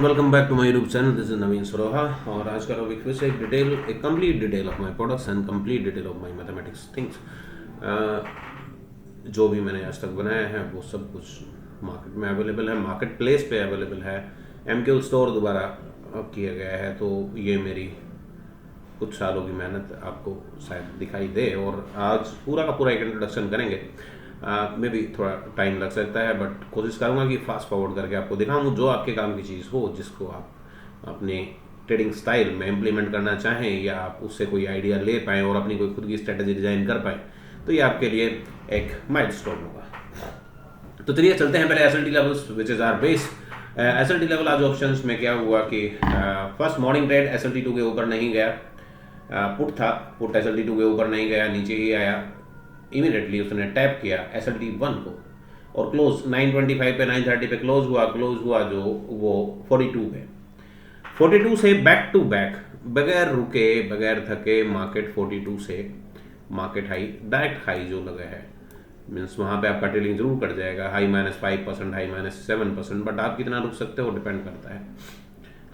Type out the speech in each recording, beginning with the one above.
Welcome back to my YouTube channel. This is Naveen Saroha और आज का टॉपिक फिर से एक complete detail of my products and complete detail of my mathematics things. जो भी मैंने आज तक बनाया है वो सब कुछ मार्केट में अवेलेबल है, मार्केट प्लेस पे अवेलेबल है। एमक्यू स्टोर दोबारा किया गया है, तो ये मेरी कुछ सालों की मेहनत आपको शायद दिखाई दे। और आज पूरा का पूरा एक इंट्रोडक्शन करेंगे। में भी थोड़ा टाइम लग सकता है, बट कोशिश करूँगा कि फास्ट फॉरवर्ड करके आपको दिखाऊँ जो आपके काम की चीज़ हो, जिसको आप अपने ट्रेडिंग स्टाइल में इम्प्लीमेंट करना चाहें या आप उससे कोई आइडिया ले पाएँ और अपनी कोई खुद की स्ट्रेटजी डिज़ाइन कर पाएँ, तो ये आपके लिए एक माइलस्टोन होगा। तो चलिए चलते हैं पहले S L T levels which is our base. S L T level आज ऑप्शंस में क्या हुआ कि first morning trade S L T 2 के ऊपर नहीं गया। पुट था, पुट एस एल टी 2 के ऊपर नहीं गया, नीचे ही आया। इमीडिएटली उसने टैप किया एस एल टी 1 को और क्लोज 925 पे 930 पे क्लोज हुआ जो वो 42 पे। 42 से बैक टू बैक बगैर रुके बगैर थके मार्केट 42 से मार्केट हाई, डायरेक्ट हाई जो लगा है, मीन्स वहाँ पे आपका ट्रेडिंग जरूर कट जाएगा। हाई -5%, हाई -7%, बट आप कितना रुक सकते हो डिपेंड करता है।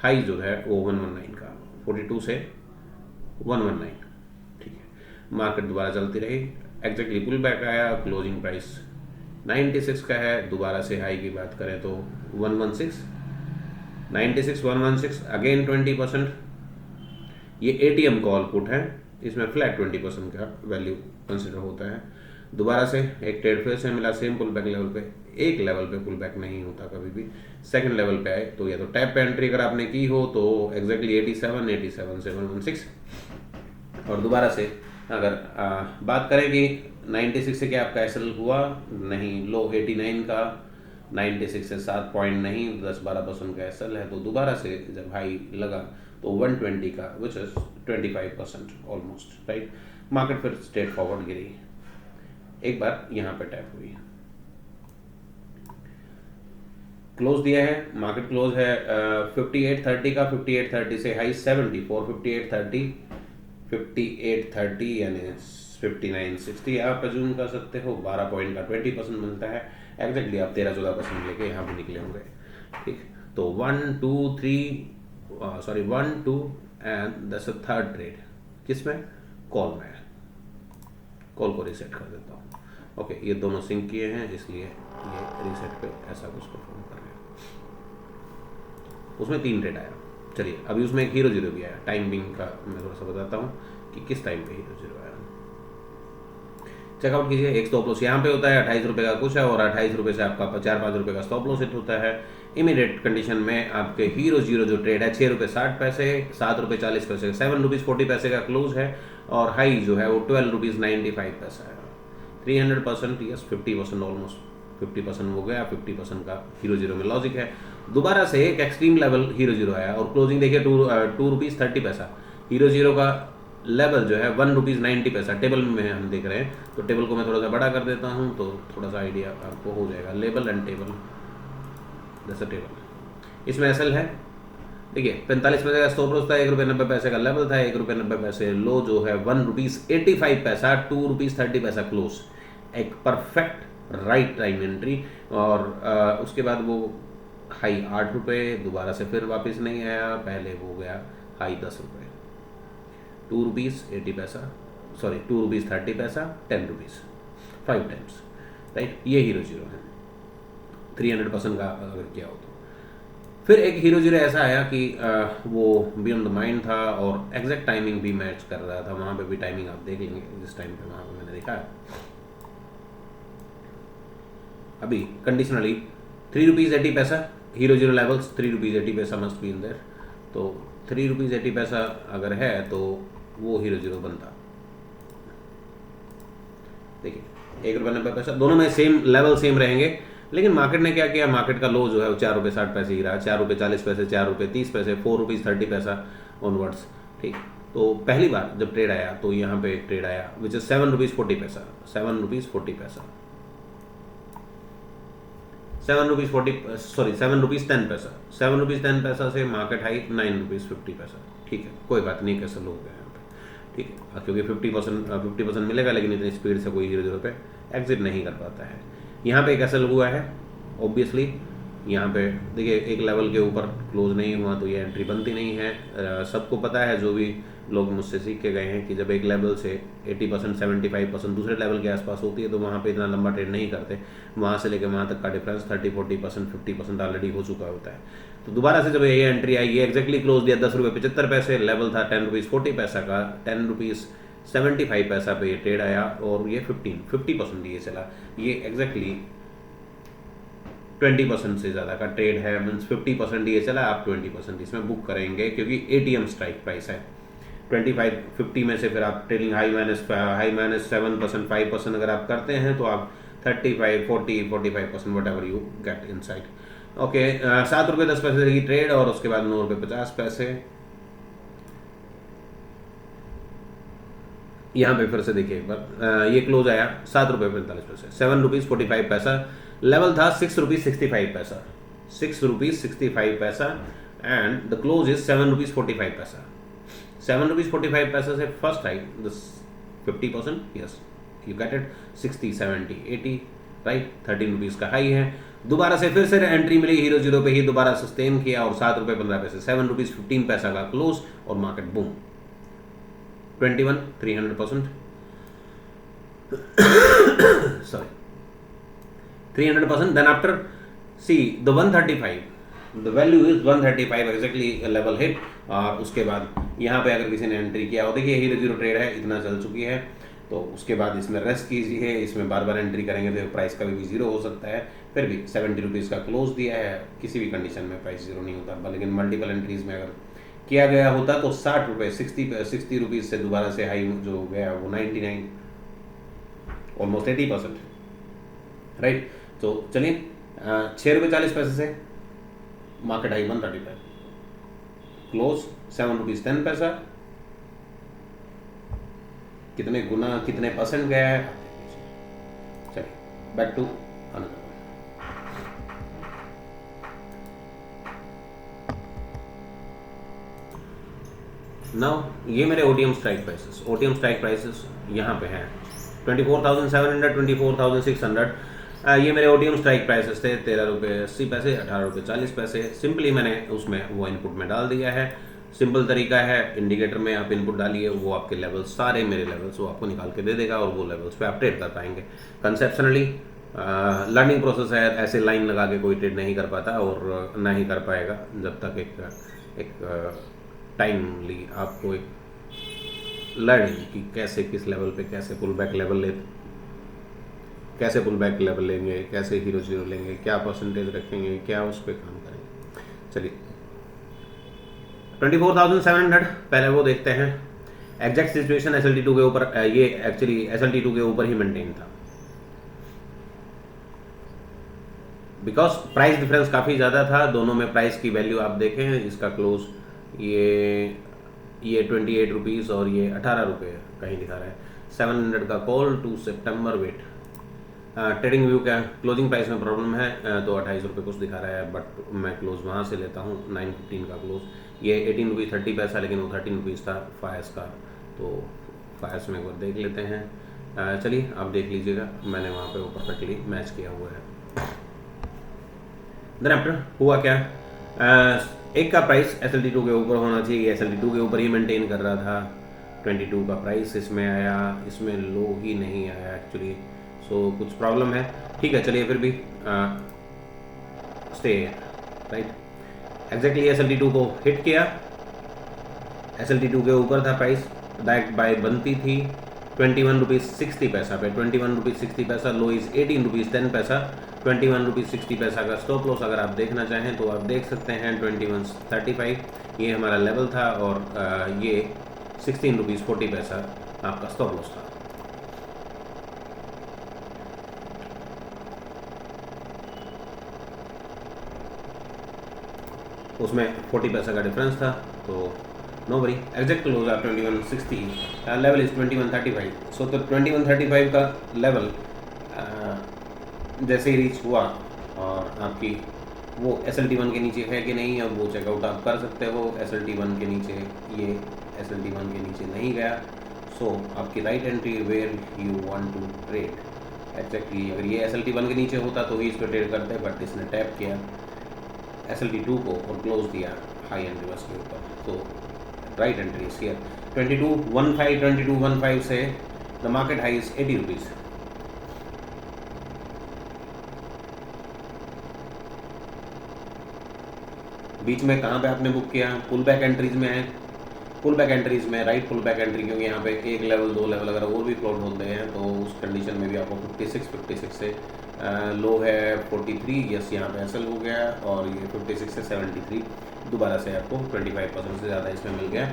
हाई जो है वो 119 का, 42 से 119, ठीक है। मार्केट दोबारा चलती रही, एग्जैक्टली पुल बैक आया, क्लोजिंग प्राइस 96 का है। दोबारा से हाई की बात करें तो 116, 96 116, अगेन 20%। ये एटीएम कॉल पुट है, इसमें फ्लैट 20% का वैल्यू कंसिडर होता है। दोबारा से एक ट्रेड फिर से मिला सेम पुल बैक लेवल पे। एक लेवल पे पुल बैक नहीं होता कभी भी, सेकंड लेवल पे आए तो या तो टैप पे एंट्री अगर आपने की हो तो एग्जैक्टली 87 से 116। और दोबारा से अगर बात करें कि 96 से क्या आपका एसएल हुआ, नहीं, लो 89 का, 96 से 7 पॉइंट नहीं, 10-12% का एसएल है। तो दोबारा से जब हाई लगा तो 120 का, which is 25% almost, right. Market फिर स्ट्रेट फॉरवर्ड गिरी, एक बार यहाँ पे टैप हुई, क्लोज दिया है। मार्केट क्लोज है 5830 का, 5830 से हाई 74, 5830, 5830 यानी 5960 आप अज्यूम कर सकते हो। 12 पॉइंट का 20% मिलता है, एग्जैक्टली आप 13-14% लेके यहाँ पे निकले होंगे, ठीक। तो 1 2 and that's a third trade, किसमें? कॉल में। कॉल को रीसेट कर देता हूँ। ओके, ये दोनों सिंक किए हैं, इसलिए ये रीसेट पे ऐसा कुछ परफॉर्म कर रहे हैं। उसमें 3 ट्रेड आया। चलिए अभी उसमें एक हीरो जीरो भी आया। टाइमिंग का मैं थोड़ा सा बताता हूँ कि किस टाइम पे हीरो जीरो आया। चेकआउट कीजिए। एक स्टॉप लॉस यहाँ पे होता है 28 रुपये का कुछ है, और 28 रुपये से आपका 4-5 रुपये का स्टॉप लॉस हिट होता है। इमीडिएट कंडीशन में आपके हीरो जीरो जो ट्रेड है 6 रुपये 60 पैसे, 7 रुपये 40 पैसे, 7 रुपीज़ 40 पैसे का क्लोज है। और हाई जो है वो 12 रुपीज़ 95 पैसा है। 300%, यस 50% ऑलमोस्ट 50% हो गया। 50% का हीरो जीरो में लॉजिक है। दोबारा से एक एक्सट्रीम लेवल हीरो जीरो आया और क्लोजिंग देखिए 2 रुपीज़ 30 पैसा। हीरो जीरो का लेवल जो है 1 रुपीज़ 90 पैसा टेबल में हम देख रहे हैं। तो टेबल को मैं थोड़ा सा बड़ा कर देता हूँ तो थोड़ा सा आइडिया आपको हो जाएगा। लेबल एंड टेबल, जैसा टेबल इसमें एसएल है, देखिए 45 पैसे का स्टॉप लॉस था, 1 रुपये 90 पैसे का लेवल था, 1 रुपये 90 पैसे लो जो है 1 रुपीज़ 85 पैसा, 2 रुपीज़ 30 पैसा क्लोज। एक परफेक्ट राइट टाइम एंट्री। और उसके बाद वो हाई 8 रुपये, दोबारा से फिर वापस नहीं आया, पहले वो गया हाई 10 रुपये, 2 रुपीज़ 80 पैसा, सॉरी 2 रुपीज़ 30 पैसा, 10 रुपीज़, 5 टाइम्स, राइट। ये हीरो जीरो है 300% का अगर किया हो तो। फिर एक हीरो जीरो ऐसा आया कि वो बियॉन्ड द माइंड था और एग्जैक्ट टाइमिंग भी मैच कर रहा था। वहाँ पे भी टाइमिंग आप देख लेंगे जिस टाइम पे वहाँ पे मैंने देखा है। अभी कंडीशनली 3 रुपीज़ 80 पैसा हीरो जीरो लेवल्स, 3 रुपीज़ 80 पैसा मस्ट बी इन देयर। तो 3 रुपीज़ 80 पैसा अगर है तो वो हीरो जीरो बनता। देखिए 1 रुपये 90 पैसा, दोनों में सेम लेवल सेम रहेंगे। लेकिन मार्केट ने क्या किया, मार्केट का लो जो है वो 4 रुपये 60 पैसे ही रहा, 4 रुपये 40 पैसे, 4 रुपये 30 पैसे, 4 रुपीज़ 30 पैसा ऑनवर्ड्स, ठीक। तो पहली बार जब ट्रेड आया तो यहाँ पे एक ट्रेड आया विच इज 7 रुपीज़ 40 पैसा, 7 रुपीज़ 40 पैसा, 7 रुपीज़ 40, सॉरी 7 रुपीज़ 10 पैसा, 7 रुपीज़ 10 पैसा से मार्केट हाई 9 रुपीज़ 50 पैसा, ठीक है। कोई बात नहीं, कैसे लो गया यहाँ पे, ठीक है, क्योंकि 50% मिलेगा, लेकिन इतनी स्पीड से कोई हीरो जीरो पे एग्जिट नहीं कर पाता है। यहाँ पे एक एसएल हुआ है ऑब्वियसली यहाँ पे देखिए एक लेवल के ऊपर क्लोज नहीं हुआ तो ये एंट्री बनती नहीं है। सबको पता है, जो भी लोग मुझसे सीख के गए हैं, कि जब एक लेवल से 80% 75% दूसरे लेवल के आसपास होती है तो वहाँ पे इतना लंबा ट्रेड नहीं करते। वहाँ से लेकर वहाँ तक का डिफरेंस 30-40% 50% ऑलरेडी हो चुका होता है। तो दोबारा से जब ये एंट्री आई, ये एग्जैक्टली क्लोज दिया 10 रुपये 75 पैसे, लेवल था 10 रुपीज़ 40 पैसा का, 10 रुपीज़ 75 पैसा पे ये ट्रेड आया और ये 50% ये चला। ये एग्जैक्टली 20% से ज़्यादा का ट्रेड है, मीन्स 50% ये चला, आप 20% इसमें बुक करेंगे क्योंकि ATM स्ट्राइक प्राइस है। 25-50 में से फिर आप ट्रेडिंग हाई माइनस 7% 5% अगर आप करते हैं तो आप 35-40-45% what ever you get in side. Okay, 7 रुपये 10 पैसे की ट्रेड और उसके बाद 9 रुपये 50 पैसे। यहाँ पे फिर से देखिए एक बार, ये क्लोज आया 7 रुपये 45 पैसे, 7 रुपीज़ 45 पैसा। लेवल था 6 रुपीज़ 65 पैसा, 6 रुपीज़ 65 पैसा and the close is 7 rupees 45 पैसा। 7 रुपीज़ 45 पैसा से first I this 50%, yes you get it, 60 70 80 right, 13 rupees का हाई है। दोबारा से फिर से एंट्री मिली हीरो जीरो पे ही, दोबारा सस्टेन किया और 7 रुपये 15 पैसे, 7 रुपीज़ 15 पैसा का क्लोज और market boom 21 300%, sorry 300%। then after see the 135, the value is 135 exactly level hit। और उसके बाद यहाँ पे अगर किसी ने एंट्री किया हो, देखिए हीरो जीरो ट्रेड है, इतना चल चुकी है, तो उसके बाद इसमें रेस्ट कीजिए। इसमें बार बार एंट्री करेंगे तो प्राइस कभी भी जीरो हो सकता है। फिर भी 70 रुपीज़ का क्लोज दिया है, किसी भी कंडीशन में प्राइस जीरो नहीं होता, लेकिन मल्टीपल एंट्रीज में अगर किया गया होता तो 60 रुपये 60 रुपीज़ से दोबारा से हाई जो गया वो 99 ऑलमोस्ट 80% राइट। तो चलिए 6 रुपये 40 पैसे से मार्केट हाई 135, क्लोज 7 रुपीज़ 10 पैसा। कितने गुना कितने परसेंट गया है, चलिए बैक टू अनदर। नाउ ये मेरे OTM स्ट्राइक प्राइसेस यहाँ पे हैं 24,700 24,600। ये मेरे OTM स्ट्राइक प्राइसेस थे 13 रुपये 80 पैसे 18 रुपये 40 पैसे। सिंपली मैंने उसमें वो इनपुट में डाल दिया है। सिंपल तरीका है, इंडिकेटर में आप इनपुट डालिए, वो आपके लेवल्स सारे मेरे लेवल्स वो आपको निकाल के दे देगा और वो लेवल्स पे आप ट्रेड कर पाएंगे। कंसेप्शनली लर्निंग प्रोसेस है, ऐसे लाइन लगा के कोई ट्रेड नहीं कर पाता और ना ही कर पाएगा जब तक एक टाइमली आपको एक लर्निंग कि कैसे किस लेवल पे कैसे पुल बैक लेवल लेंगे, कैसे हीरो जीरो लेंगे, क्या परसेंटेज रखेंगे, क्या उस पर काम करेंगे। चलिए 24,700 पहले वो देखते हैं। एग्जैक्ट सिचुएशन SLT2 के ऊपर, ये एक्चुअली SLT2 के ऊपर ही मेंटेन था बिकॉज प्राइस डिफरेंस काफ़ी ज़्यादा था दोनों में। प्राइस की वैल्यू आप देखें, इसका क्लोज ये 28 रुपीज़ और ये 18 रुपये कहीं दिखा रहा है। 700 का कॉल टू सितंबर वेट। ट्रेडिंग व्यू का क्लोजिंग प्राइस में प्रॉब्लम है तो 28 रुपये कुछ दिखा रहा है, बट मैं क्लोज वहाँ से लेता हूँ 915 का क्लोज। ये 18 रुपीज़ 30 पैसा, लेकिन वो 13 रुपीज़ था फायर्स का, तो फायर्स में एक बार देख लेते हैं। चलिए आप देख लीजिएगा, मैंने वहाँ पे वो परफेक्टली मैच किया हुआ है। देन आफ्टर हुआ क्या, एक का प्राइस SLT2 के ऊपर होना चाहिए, SLT2 के ऊपर ही मेंटेन कर रहा था। 22 का प्राइस इसमें आया, इसमें लो ही नहीं आया एक्चुअली, सो कुछ प्रॉब्लम है। ठीक है, चलिए फिर भी स्टे राइट। एग्जैक्टली SLT2 को हिट किया, SLT2 के ऊपर था प्राइस, डायरेक्ट बाय बनती थी 21 रुपीज़ 60 पैसा पे। 21 रुपीज़ 60 पैसा, लो इज़ 18 रुपीज़ 10 पैसा। 21 रुपीज़ 60 पैसा का स्टॉप लॉस अगर आप देखना चाहें तो आप देख सकते हैं 21.35, ये हमारा लेवल था और ये 16 रुपीज़ 40 पैसा आपका स्टॉप लॉस था। उसमें 40 पैसा का डिफरेंस था, तो नो वरी। एग्जैक्ट क्लोज आप 2160, लेवल इज 2135। सो तो 2135 का लेवल जैसे ही रीच हुआ और आपकी वो SLT1 के नीचे है कि नहीं, अब वो चेकआउट आप कर सकते हो। SLT1 के नीचे, ये SLT1 के नीचे नहीं गया, सो आपकी right entry where you want to trade. Exactly अगर ये SLT1 के नीचे होता तो ही इस पर ट्रेड करते, बट इसने टैप किया SLT2 को और क्लोज दिया हाई एंड रिवर्स के ऊपर। तो राइट एंट्री इज हियर 2215 से the market high is 80 rupees. बीच में कहाँ पे आपने बुक किया? पुल बैक एंट्रीज में है। पुल बैक एंट्रीज में राइट पुल बैक एंट्री, क्योंकि यहाँ पे एक लेवल दो लेवल अगर और भी फ्लोट होते हैं तो उस कंडीशन में भी आपको 56 से लो है 43, यस यहाँ पे एसएल हो गया, और ये 56 से 73 दोबारा से आपको 25% से ज़्यादा इसमें मिल गया।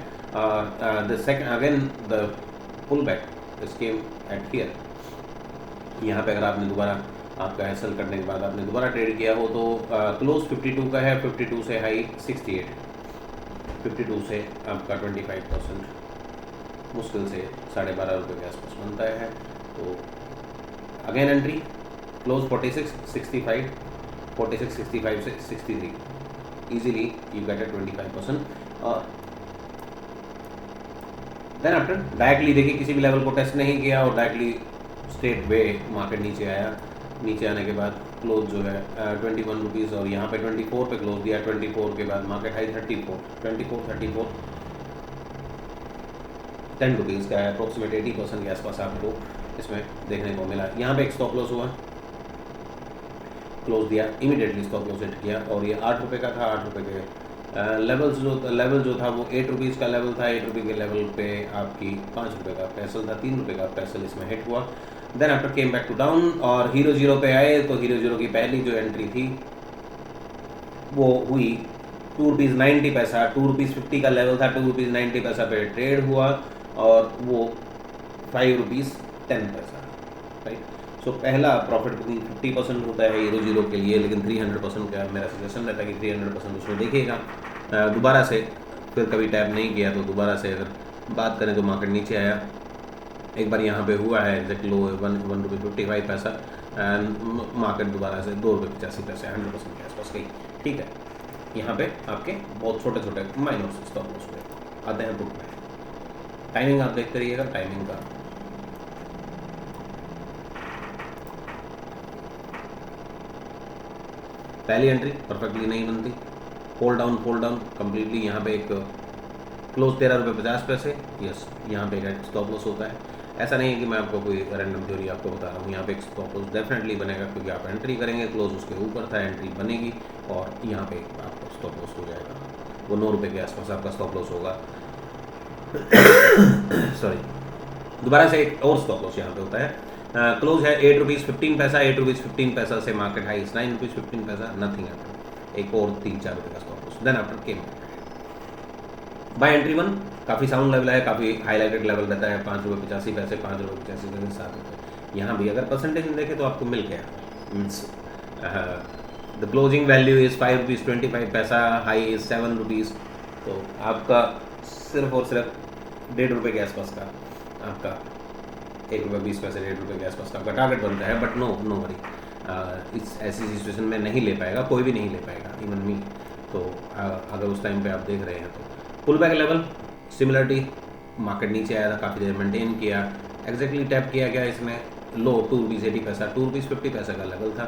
The second again the pull back came at here. यहाँ पे अगर आपने दोबारा आपका एसएल करने के बाद आपने दोबारा ट्रेड किया हो तो क्लोज 52 का है, 52 से हाई 68, 52 से आपका 25% मुश्किल से 12.5 रुपये के आसपास बनता है। तो अगेन एंट्री क्लोज 46 65, 46 65 से 63, इजीली यू गेट 25%। और देन आफ्टर डायरेक्टली देखिए किसी भी लेवल को टेस्ट नहीं किया और डायरेक्टली स्ट्रेट वे मार्केट नीचे आया। नीचे आने के बाद क्लोज जो है 21 रुपीज़ और यहाँ पे 24 पे क्लोज दिया। 24 के बाद मार्केट हाई 34 10 रुपीज़ का है, अप्रोक्सीमेट 80% के आसपास आपको इसमें देखने को मिला। यहाँ पे एक स्टॉप लॉस हुआ, क्लोज दिया, इमीडिएटली स्टॉप लॉस हिट किया और ये 8 रुपये का था। 8 रुपये के लेवल जो था वो 8 रुपीज़ का लेवल था। 8 रुपये के लेवल पे आपकी 5 रुपये का पैसल था, 3 रुपये का पैसल इसमें हिट हुआ। Then after came back to down और हीरो जीरो पे आए तो हीरो जीरो की पहली जो एंट्री थी वो हुई 2 रुपीज़ 90 पैसा। 2 रुपीज़ 50 का लेवल था, 2 रुपीज़ 90 पैसा पे ट्रेड हुआ और वो 5 रुपीज़ 10 पैसा, राइट। सो पहला प्रॉफिट बुकिंग 50% होता है हीरो जीरो के लिए, लेकिन 300% का मेरा सजेशन रहता है कि 300% उसमें देखिएगा। दोबारा से फिर कभी टैप नहीं किया तो दोबारा से अगर बात करें तो मार्केट नीचे आया, एक बार यहाँ पे हुआ है एग्जैक्ट लो 1 रुपये 55 पैसा एंड मार्केट दोबारा से 2 रुपये 85 पैसे 100% के आसपास गई, ठीक है। यहाँ पे आपके बहुत छोटे छोटे माइनर स्टॉप लॉस हुए आते हैं बुक में। टाइमिंग आप देख करिएगा, टाइमिंग का पहली एंट्री परफेक्टली नहीं बनती, फोल्ड डाउन कंप्लीटली। यहाँ पे एक क्लोज 13 रुपये 50 पैसे, यस यहाँ पे एक स्टॉप लॉस होता है। ऐसा नहीं है कि मैं आपको कोई रैंडम थ्योरी आपको बता रहा हूँ, यहाँ पे एक स्टॉप लॉस डेफिनेटली बनेगा क्योंकि आप एंट्री करेंगे, क्लोज उसके ऊपर था, एंट्री बनेगी और यहाँ पे आपका स्टॉप लॉस हो जाएगा। वो 9 रुपये के आसपास आपका स्टॉप लॉस होगा। सॉरी, दोबारा से एक और स्टॉप लॉस यहाँ पे होता है। क्लोज है 8 रुपीज़ 15 पैसा, 8 रुपीज़ 15 पैसा से मार्केट हाई 9 रुपीज़ 15 पैसा, नथिंग है। एक और 3-4 रुपये का stop loss. Then after came buy entry 1 काफ़ी साउंड लेवल है, काफ़ी हाईलाइटेड लेवल रहता है, 5 रुपये 85 पैसे, 5 रुपये 85 पैसे, 7 रुपये। यहाँ भी अगर परसेंटेज में देखें तो आपको मिल गया, means the closing value is 5 rupees 25 पैसा, हाई इज़ 7 रुपीज़। तो आपका सिर्फ और सिर्फ 1.5 रुपये के आसपास का आपका 1 रुपये 20 पैसे 1.5 रुपये के आसपास का आपका टारगेट बनता है। बट नो वरी, इस ऐसी सिचुएशन में नहीं ले पाएगा, कोई भी नहीं ले पाएगा, इवन मी। तो अगर उस टाइम पे आप देख रहे हैं तो pull back level similarity, market नीचे आया था, काफ़ी देर मेंटेन किया, एग्जैक्टली टैप किया गया इसमें लो 2 रुपीज़ 80 पैसा, 2 रुपीज़ 50 पैसा का लेवल था,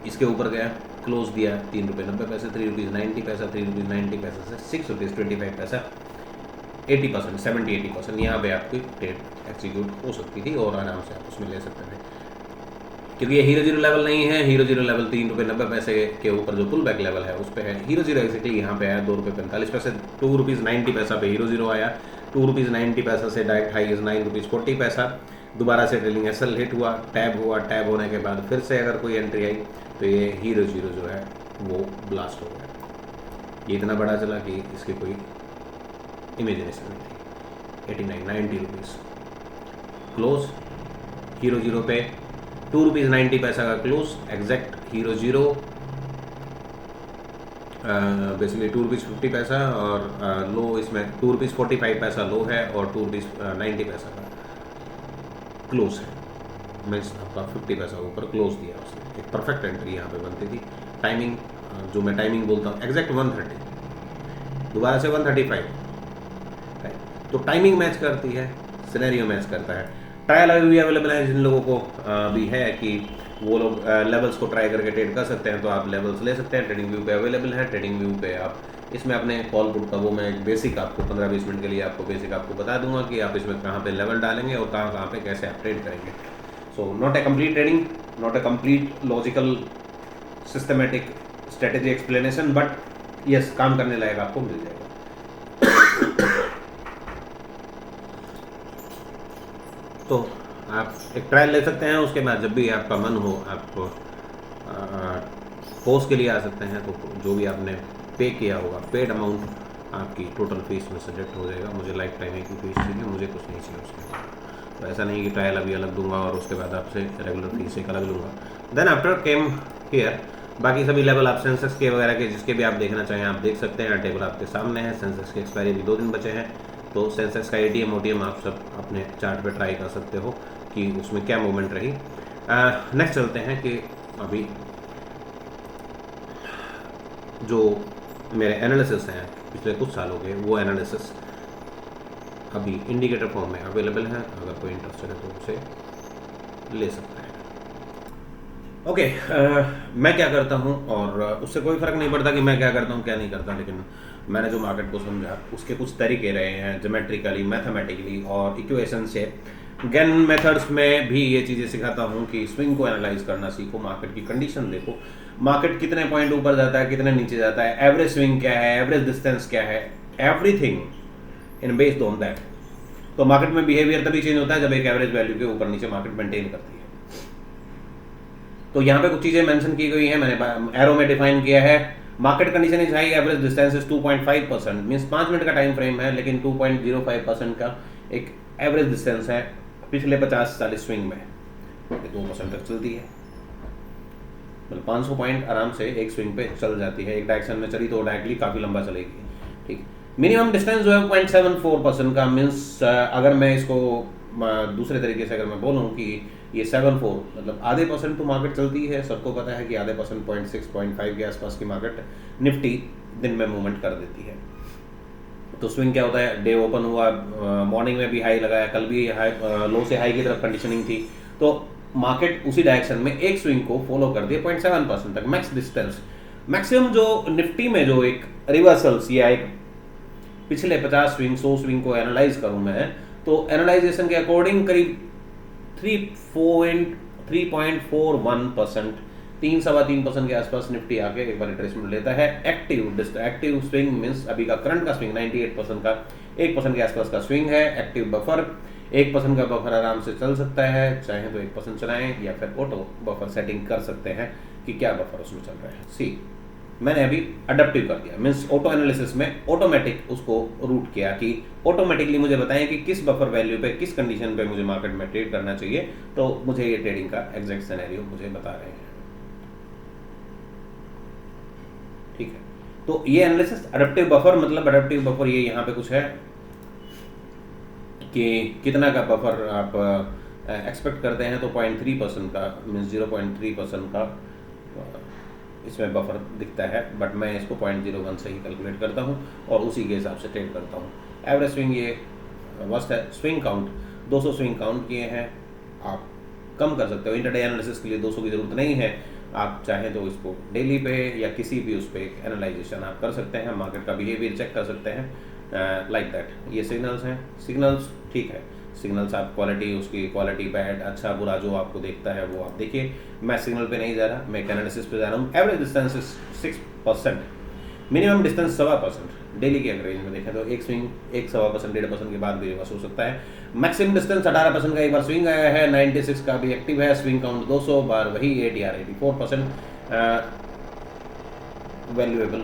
इसके ऊपर गया, क्लोज दिया 3 रुपये 90 पैसे, 3 रुपीज़ 90 पैसा, 3 रुपीज़ 90 पैसा से 6 रुपीज़ 25 पैसा, 80%, 70-80% यहाँ पे आपकी ट्रेड एग्जीक्यूट हो सकती थी और आराम से आप उसमें ले सकते थे। क्योंकि ये हीरो जीरो लेवल नहीं है, हीरो जीरो लेवल 3 रुपये 90 पैसे के ऊपर जो पुल बैक लेवल है उस पर है। हीरो जीरो एक्जैक्टली यहाँ पे आया 2 रुपये 45 पैसे, 2 रुपीज़ 90 पैसा पे हीरो जीरो आया, 2 रुपीज़ 90 पैसा से डायरेक्ट हाई इज़ 9 रुपीज़ 40 पैसा। दोबारा से ट्रेलिंग एसएल हिट हुआ, टैब होने के बाद फिर से अगर कोई एंट्री आई तो ये हीरो जीरो जो है वो ब्लास्ट हो गया। ये इतना बड़ा चला कि इसकी कोई इमेजिनेशन नहीं थी। 89-90 रुपीज़ क्लोज हीरो जीरो पे, 2 रुपीज़ 90 पैसा का close, exact hero zero basically 2 rupees 50 पैसा और लो इसमें 2 रुपीज़ 45 पैसा लो है और 2 रुपीज़ 90 पैसा का क्लोज है, मीन्स आपका 50 पैसा ऊपर क्लोज दिया उसने। एक परफेक्ट एंट्री यहाँ पे बनती थी। टाइमिंग जो मैं टाइमिंग बोलता हूँ एग्जैक्ट 130, दोबारा से 135, तो टाइमिंग मैच करती है, सिनेरियो मैच करता है। ट्रायल अभी भी अवेलेबल है जिन लोगों को भी है कि वो लोग लेवल्स को ट्राई करके ट्रेड कर सकते हैं, तो आप लेवल्स ले सकते हैं। ट्रेडिंग व्यू पे अवेलेबल है। ट्रेडिंग व्यू पे आप इसमें अपने कॉल पुट का वो मैं एक बेसिक आपको 15-20 मिनट के लिए आपको बेसिक आपको बता दूंगा कि आप इसमें कहाँ पे लेवल डालेंगे और कहाँ कहाँ पे कैसे आप ट्रेड करेंगे। So not a complete trading, not a complete logical systematic strategy explanation, but yes काम करने लायक आपको मिल जाएगा। तो आप एक ट्रायल ले सकते हैं, उसके बाद जब भी आपका मन हो आप कोर्स के लिए आ सकते हैं। तो जो भी आपने पे किया होगा पेड अमाउंट आपकी टोटल फीस में से डिडक्ट हो जाएगा। मुझे लाइफ टाइम की फीस चाहिए, मुझे कुछ नहीं चाहिए उसके। तो ऐसा नहीं कि ट्रायल अभी अलग दूंगा और उसके बाद आपसे रेगुलर फीस एक अलग लूँगा। देन आफ्टर केम हियर बाकी सभी लेवल आप सेंसेक्स के वगैरह के जिसके भी आप देखना चाहें आप देख सकते हैं। टेबल आपके सामने है। सेंसेक्स की एक्सपायरी भी 2 दिन बचे हैं, तो सेंसेक्स का एटीएम ओटीएम आप सब अपने चार्ट पे ट्राई कर सकते हो कि उसमें क्या मूवमेंट रही। नेक्स्ट चलते हैं कि अभी जो मेरे एनालिसिस हैं पिछले कुछ सालों के, वो एनालिसिस अभी इंडिकेटर फॉर्म में अवेलेबल है। अगर कोई इंटरेस्टेड है तो उसे ले सकते हैं। ओके, मैं क्या करता हूँ और उससे कोई फ़र्क नहीं पड़ता कि मैं क्या करता हूँ क्या नहीं करता, लेकिन मैंने जो मार्केट को समझा उसके कुछ तरीके रहे हैं, ज्योमेट्रिकली, मैथमेटिकली और इक्वेशन से। गैन मेथड्स में भी ये चीज़ें सिखाता हूँ कि स्विंग को एनालाइज करना सीखो, मार्केट की कंडीशन देखो, मार्केट कितने पॉइंट ऊपर जाता है, कितने नीचे जाता है, एवरेज स्विंग क्या है, एवरेज डिस्टेंस क्या है, everything in based on that. तो मार्केट में बिहेवियर तभी चेंज होता है जब एक एवरेज वैल्यू के ऊपर नीचे मार्केट मेंटेन करती है। तो यहाँ पे कुछ चीज़ें मेंशन की गई हैं, मैंने एरो में डिफाइन किया है। Market condition is high, average distance is 2.5%, means 5 minute का टाइम फ्रेम है, लेकिन 2.05% का एक एवरेज डिस्टेंस है पिछले 50-40 स्विंग में, 2% तक चलती है। मतलब 500 पॉइंट आराम से एक स्विंग पे चल जाती है। एक डायरेक्शन में चली तो डायरेक्टली काफ़ी लंबा चलेगी। ठीक, मिनिमम डिस्टेंस जो है 0.74% का, मीन्स अगर मैं इसको दूसरे तरीके से अगर मैं बोलूँ कि ये 74 मतलब आधे % तो मार्केट चलती है। सबको पता है कि आधे %, 0.6, 0.5 के आसपास की मार्केट निफ्टी दिन में मूवमेंट कर देती है। तो स्विंग क्या होता है, डे ओपन हुआ, मॉर्निंग में भी हाई लगाया, कल भी हाई, लो से हाई की तरफ कंडीशनिंग थी, तो मार्केट उसी डायरेक्शन में एक स्विंग को फॉलो कर दिया 0.7% तक मैक्स डिस्टेंस। मैक्सिमम जो निफ्टी में जो एक रिवर्सल्स या एक पिछले 50 स्विंग 100 स्विंग को एनालाइज करूं मैं, तो एनालाइजेशन के अकॉर्डिंग करीब 3.41%, 3-3.25% के आसपास निफ्टी आके एक बार रिट्रेसमेंट लेता है। एक्टिव स्विंग मींस अभी का करंट का स्विंग 98% का, 1% के आसपास का स्विंग है। एक्टिव बफर 1% का बफर आराम से चल सकता है, चाहे तो 1% चलाएं या फिर ऑटो बफर सेटिंग कर सकते हैं कि क्या बफर उसमें चल रहा है। सी मैंने अभी अडेप्टिव कर दिया, मीन्स ऑटो एनालिसिस में ऑटोमेटिक उसको रूट किया कि ऑटोमेटिकली मुझे बताएं कि किस बफर वैल्यू पे किस कंडीशन पे मुझे मार्केट में ट्रेड करना चाहिए, तो मुझे ये ट्रेडिंग का एग्जैक्ट सिनेरियो मुझे बता रहे हैं। ठीक है, तो ये एनालिसिस अडेप्टिव बफर, मतलब अडेप्टिव बफर ये यहाँ पे कुछ है कि कितना का बफर आप एक्सपेक्ट करते हैं, तो 0.3% का मीन्स 0.3% का इसमें बफर दिखता है, बट मैं इसको 0.01 से ही कैलकुलेट करता हूँ और उसी के हिसाब से ट्रेड करता हूँ। एवरेज स्विंग ये वर्स्ट है। स्विंग काउंट 200 स्विंग काउंट किए हैं, आप कम कर सकते हो। इंटरडे एनालिसिस के लिए 200 की जरूरत नहीं है, आप चाहें तो इसको डेली पे या किसी भी उस पर एनालाइजेशन आप कर सकते हैं, मार्केट का बिहेवियर चेक कर सकते हैं लाइक दैट। ये सिग्नल्स हैं, सिग्नल्स ठीक है, सिग्नल्स आप क्वालिटी, उसकी क्वालिटी बैड अच्छा बुरा जो आपको देखता है वो आप देखिए। मैं सिग्नल पे नहीं जा रहा, मैं एनालिसिस पे जा रहा हूँ। Average distance 6%, minimum distance 1.25%। Daily के अगर रेंज में देखें तो एक स्विंग 1.25%, 1.5% के बाद भी रिवर्स हो सकता है। मैक्सिमम डिस्टेंस 18% का एक बार स्विंग आया है, 96 का भी एक्टिव है, स्विंग काउंट 200 बार, वही ATR 84%। वैल्यूएबल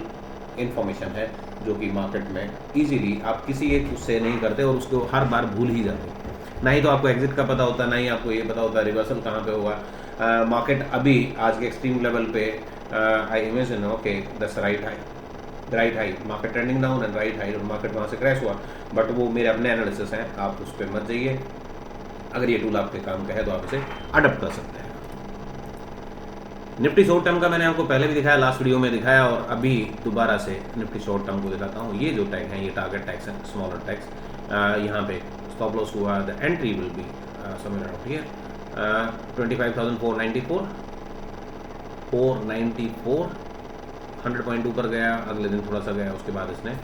इंफॉर्मेशन है जो कि मार्केट में इजीली आप किसी एक उससे नहीं करते और उसको हर बार भूल ही जाते। ना ही तो आपको एग्जिट का पता होता, ना ही आपको ये पता होता रिवर्सल कहाँ पे होगा। मार्केट अभी आज के एक्सट्रीम लेवल पे I imagine okay that's right high, market trending down and right high, और मार्केट वहाँ से क्रैश हुआ, बट वो मेरे अपने एनालिसिस हैं, आप उस पर मत जाइए। अगर ये टूल आपके काम का है तो आप इसे अडॉप्ट कर सकते हैं। निफ्टी शॉर्ट टर्म का मैंने आपको पहले भी दिखाया, लास्ट वीडियो में दिखाया, और अभी दोबारा से निफ्टी शॉर्ट टर्म को दिखाता हूँ। ये जो टैग हैं ये टारगेट टैग्स हैं, स्मॉलर टैग्स। यहाँ पे स्टॉप लॉस हुआ, the entry will be somewhere around here 25,494, 494, 100 point ऊपर गया, अगले दिन थोड़ा सा गया, उसके बाद इसने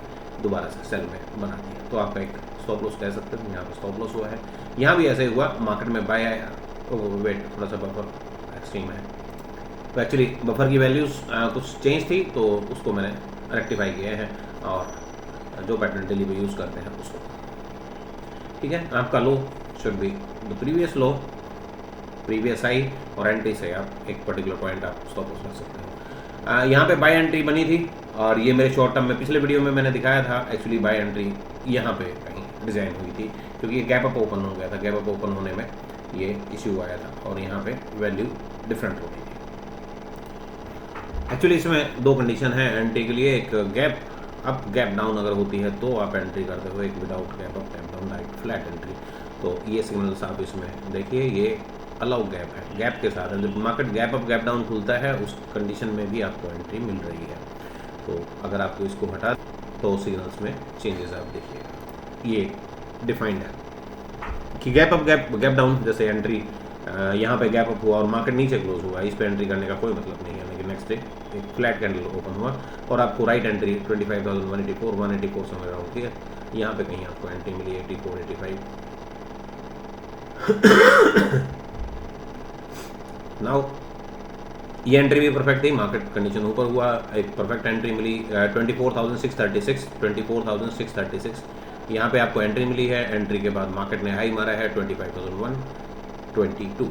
दोबारा से सेल में बना दिया। तो आपका एक स्टॉप लॉस कह सकते हैं, यहाँ पर स्टॉप लॉस हुआ है। यहाँ भी ऐसे हुआ, मार्केट में बाय आया, वेट थोड़ा सा बफर एक्सट्रीम है, तो एक्चुअली बफर की वैल्यूज़ कुछ चेंज थी, तो उसको मैंने रेक्टिफाई किया है और जो पैटर्न डेली पे यूज़ करते हैं उसको, ठीक है। आपका low should be the previous low, previous high, और एंट्री से आप एक पर्टिकुलर पॉइंट आप स्टॉप लॉस कर सकते हो। यहाँ पे बाय एंट्री बनी थी, और ये मेरे शॉर्ट टर्म में पिछले वीडियो में मैंने दिखाया था। एक्चुअली बाय एंट्री यहाँ पे कहीं डिज़ाइन हुई थी, क्योंकि ये गैप अप ओपन हो गया था, गैप अप ओपन होने में ये इश्यू आया था, और यहाँ पे वैल्यू डिफरेंट हो गई थी। एक्चुअली इसमें दो कंडीशन है एंट्री के लिए, एक गैप अप गैप डाउन अगर होती है तो आप एंट्री करते हो, एक without gap up gap down direct flat entry. तो ये सिग्नल्स आप इसमें देखिए, ये अलाउ गैप है, गैप के साथ है। जब market gap up gap down खुलता है उस कंडीशन में भी आपको एंट्री मिल रही है। तो अगर आपको इसको हटा तो सिग्नल्स में चेंजेस आप देखिएगा, ये डिफाइंड है कि गैप अप गैप डाउन, जैसे एंट्री यहाँ पे गैप अप हुआ और मार्केट नीचे क्लोज हुआ, इस पे एंट्री करने का कोई मतलब नहीं है। लेकिन नेक्स्ट डे एक फ्लैट कैंडल ओपन हुआ और आपको राइट एंट्री 25,184 184 समझ रहा हूँ, ठीक है। यहाँ पे कहीं आपको एंट्री मिली 84 85। नाउ ये एंट्री भी परफेक्ट थी, मार्केट कंडीशन ऊपर हुआ, एक परफेक्ट एंट्री मिली 24,636 24,636। यहाँ पे आपको एंट्री मिली है, एंट्री के बाद मार्केट ने हाई मारा है 25,122।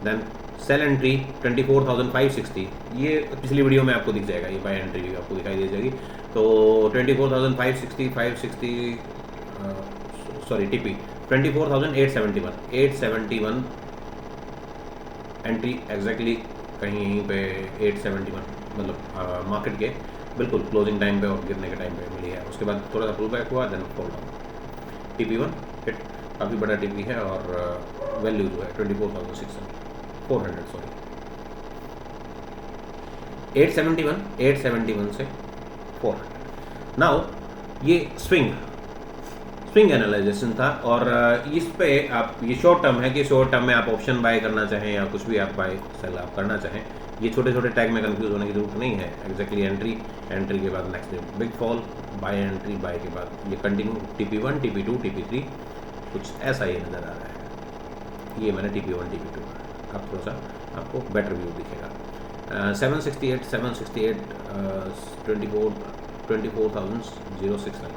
देन सेल एंट्री 24,560, ये पिछली वीडियो में आपको दिख जाएगा, ये बाय एंट्री भी आपको दिखाई दे जाएगी। तो 24,560 560 सॉरी टीपी 24,871 एंट्री एग्जैक्टली कहीं यहीं पे 871, मतलब मार्केट के बिल्कुल क्लोजिंग टाइम पे और गिरने के टाइम पे मिली है। उसके बाद थोड़ा सा पुल बैक हुआ, then fall down. TP1 hit, काफ़ी बड़ा टीपी है, और वैल्यू जो है 24,400 सॉरी 871 से 400। नाउ ये स्विंग एनालाइजेशन था, और इस पे आप, ये शॉर्ट टर्म है कि शॉर्ट टर्म में आप ऑप्शन बाय करना चाहें या कुछ भी आप बाय सेल आप करना चाहें, ये छोटे छोटे टैग में कंफ्यूज होने की जरूरत नहीं है। एग्जैक्टली एंट्री के बाद next day big fall, buy entry, buy के बाद ये कंटिन्यू TP1 TP2 TP3, कुछ ऐसा ही नज़र आ रहा है। ये मैंने TP1 TP2, अब थोड़ा सा आपको बेटर व्यू दिखेगा। 768 24,069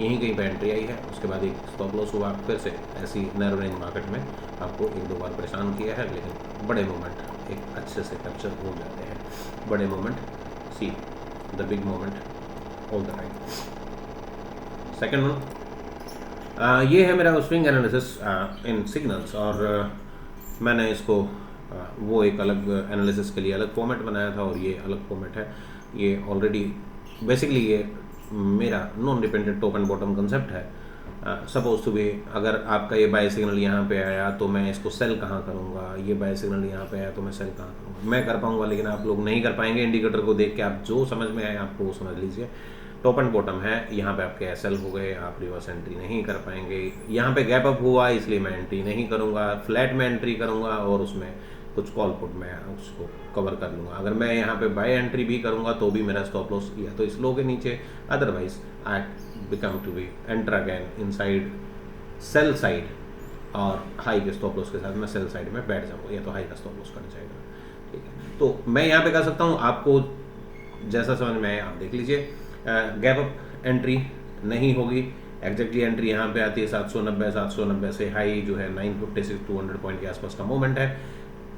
यहीं कहीं पे एंट्री आई है। उसके बाद एक स्टॉप लॉस हुआ, फिर से ऐसी नैरो रेंज मार्केट में आपको एक दो बार परेशान किया है, लेकिन बड़े मोमेंट एक अच्छे से कैप्चर हो जाते हैं। बड़े moment, see the big moment all the time. Second one, ये है मेरा स्विंग एनालिसिस इन सिग्नल्स, और मैंने इसको वो एक अलग एनालिसिस के लिए अलग फॉर्मेट बनाया था, और ये अलग फॉर्मेट है। ये ऑलरेडी बेसिकली ये मेरा non dependent top and bottom concept है। सपोज टू बी, अगर आपका ये बाय सिग्नल यहाँ पे आया तो मैं इसको सेल कहाँ करूँगा, ये बाय सिग्नल यहाँ पे आया तो मैं सेल कहाँ करूँगा। मैं कर पाऊँगा, लेकिन आप लोग नहीं कर पाएंगे। इंडिकेटर को देख के आप जो समझ में आए आपको वो समझ लीजिए। टॉप एंड बॉटम है, यहाँ पे आपके SL हो गए, आप रिवर्स एंट्री नहीं कर पाएंगे। यहाँ पे गैप अप हुआ इसलिए मैं एंट्री नहीं करूँगा, फ्लैट में एंट्री करूँगा, और उसमें कुछ कॉल पुट मैं उसको कवर कर लूँगा। अगर मैं यहाँ पे बाय एंट्री भी करूँगा तो भी मेरा स्टॉप लॉस या तो इस लो के नीचे, otherwise I become to be enter again inside sell side, और हाई के स्टॉप लॉस के साथ मैं सेल साइड में बैठ जाऊँगा, या तो हाई का स्टॉप लॉस करना चाहिए। ठीक है, तो मैं यहाँ पे कर सकता हूँ, आपको जैसा समझ में आए आप देख लीजिए। गैप अप एंट्री नहीं होगी, एग्जैक्टली एंट्री यहाँ पे आती है 790 से हाई जो है 956 200 पॉइंट के आसपास का मूवमेंट है।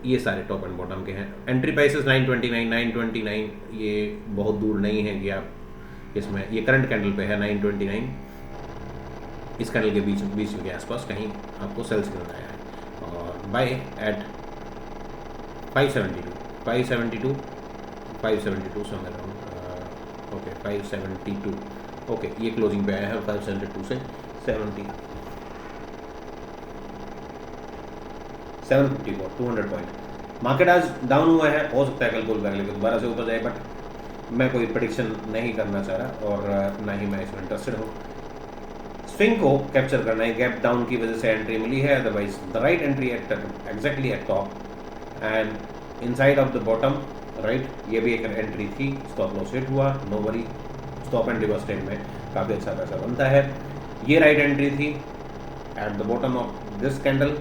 ये सारे टॉप एंड बॉटम के हैं। एंट्री प्राइसेस 929, ये बहुत दूर नहीं है कि आप इसमें, ये करंट कैंडल पे है 929, इस कैंडल के बीच के आसपास कहीं आपको सेल सिग्नल आया है। और बाय एट 572 समझ रहा हूँ, ओके 572, ओके ये क्लोजिंग पे आया है 572 से 754 200 पॉइंट। मार्केट आज डाउन हुआ है, हो सकता है कल पुल बैक लेके दोबारा से ऊपर जाए, बट मैं कोई प्रेडिक्शन नहीं करना चाह रहा, और ना ही मैं इसमें इंटरेस्टेड हूँ। स्विंग को कैप्चर करना है, गैप डाउन की वजह से एंट्री मिली है, otherwise the right entry at exactly at top, and inside of the bottom, right, ये भी एक एंट्री थी, स्टॉप लॉस हिट हुआ, no worry, stop and reverse trade में काफ़ी अच्छा पैसा बनता है। ये राइट एंट्री थी at the bottom of this candle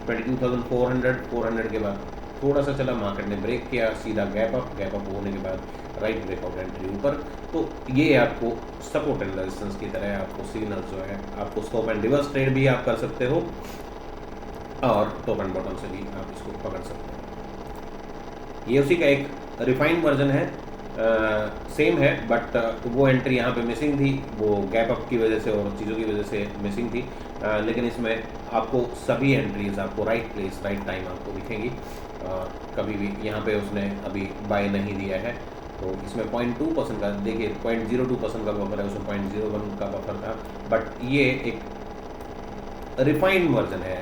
22,400 के बाद थोड़ा सा चला, मार्केट ने ब्रेक किया, सीधा गैप अप होने के बाद राइट ब्रेकआउट एंट्री ऊपर। तो ये आपको सपोर्ट एंड रेजिस्टेंस की तरह आपको सिग्नल जो है, आपको स्टॉप एंड रिवर्स ट्रेड भी आप कर सकते हो और टॉप एंड बॉटम से भी आप इसको पकड़ सकते हो। ये उसी का एक रिफाइंड वर्जन है, सेम है, बट वो एंट्री यहाँ पे मिसिंग थी, वो गैप अप की वजह से और चीज़ों की वजह से मिसिंग थी। लेकिन इसमें आपको सभी एंट्रीज आपको राइट प्लेस राइट टाइम आपको दिखेंगी। कभी भी यहाँ पे उसने अभी बाय नहीं दिया है, तो इसमें 0.2% का, देखिए 0.02% का बफर है, उसमें 0.01 का बफर था, बट ये एक रिफाइंड वर्जन है,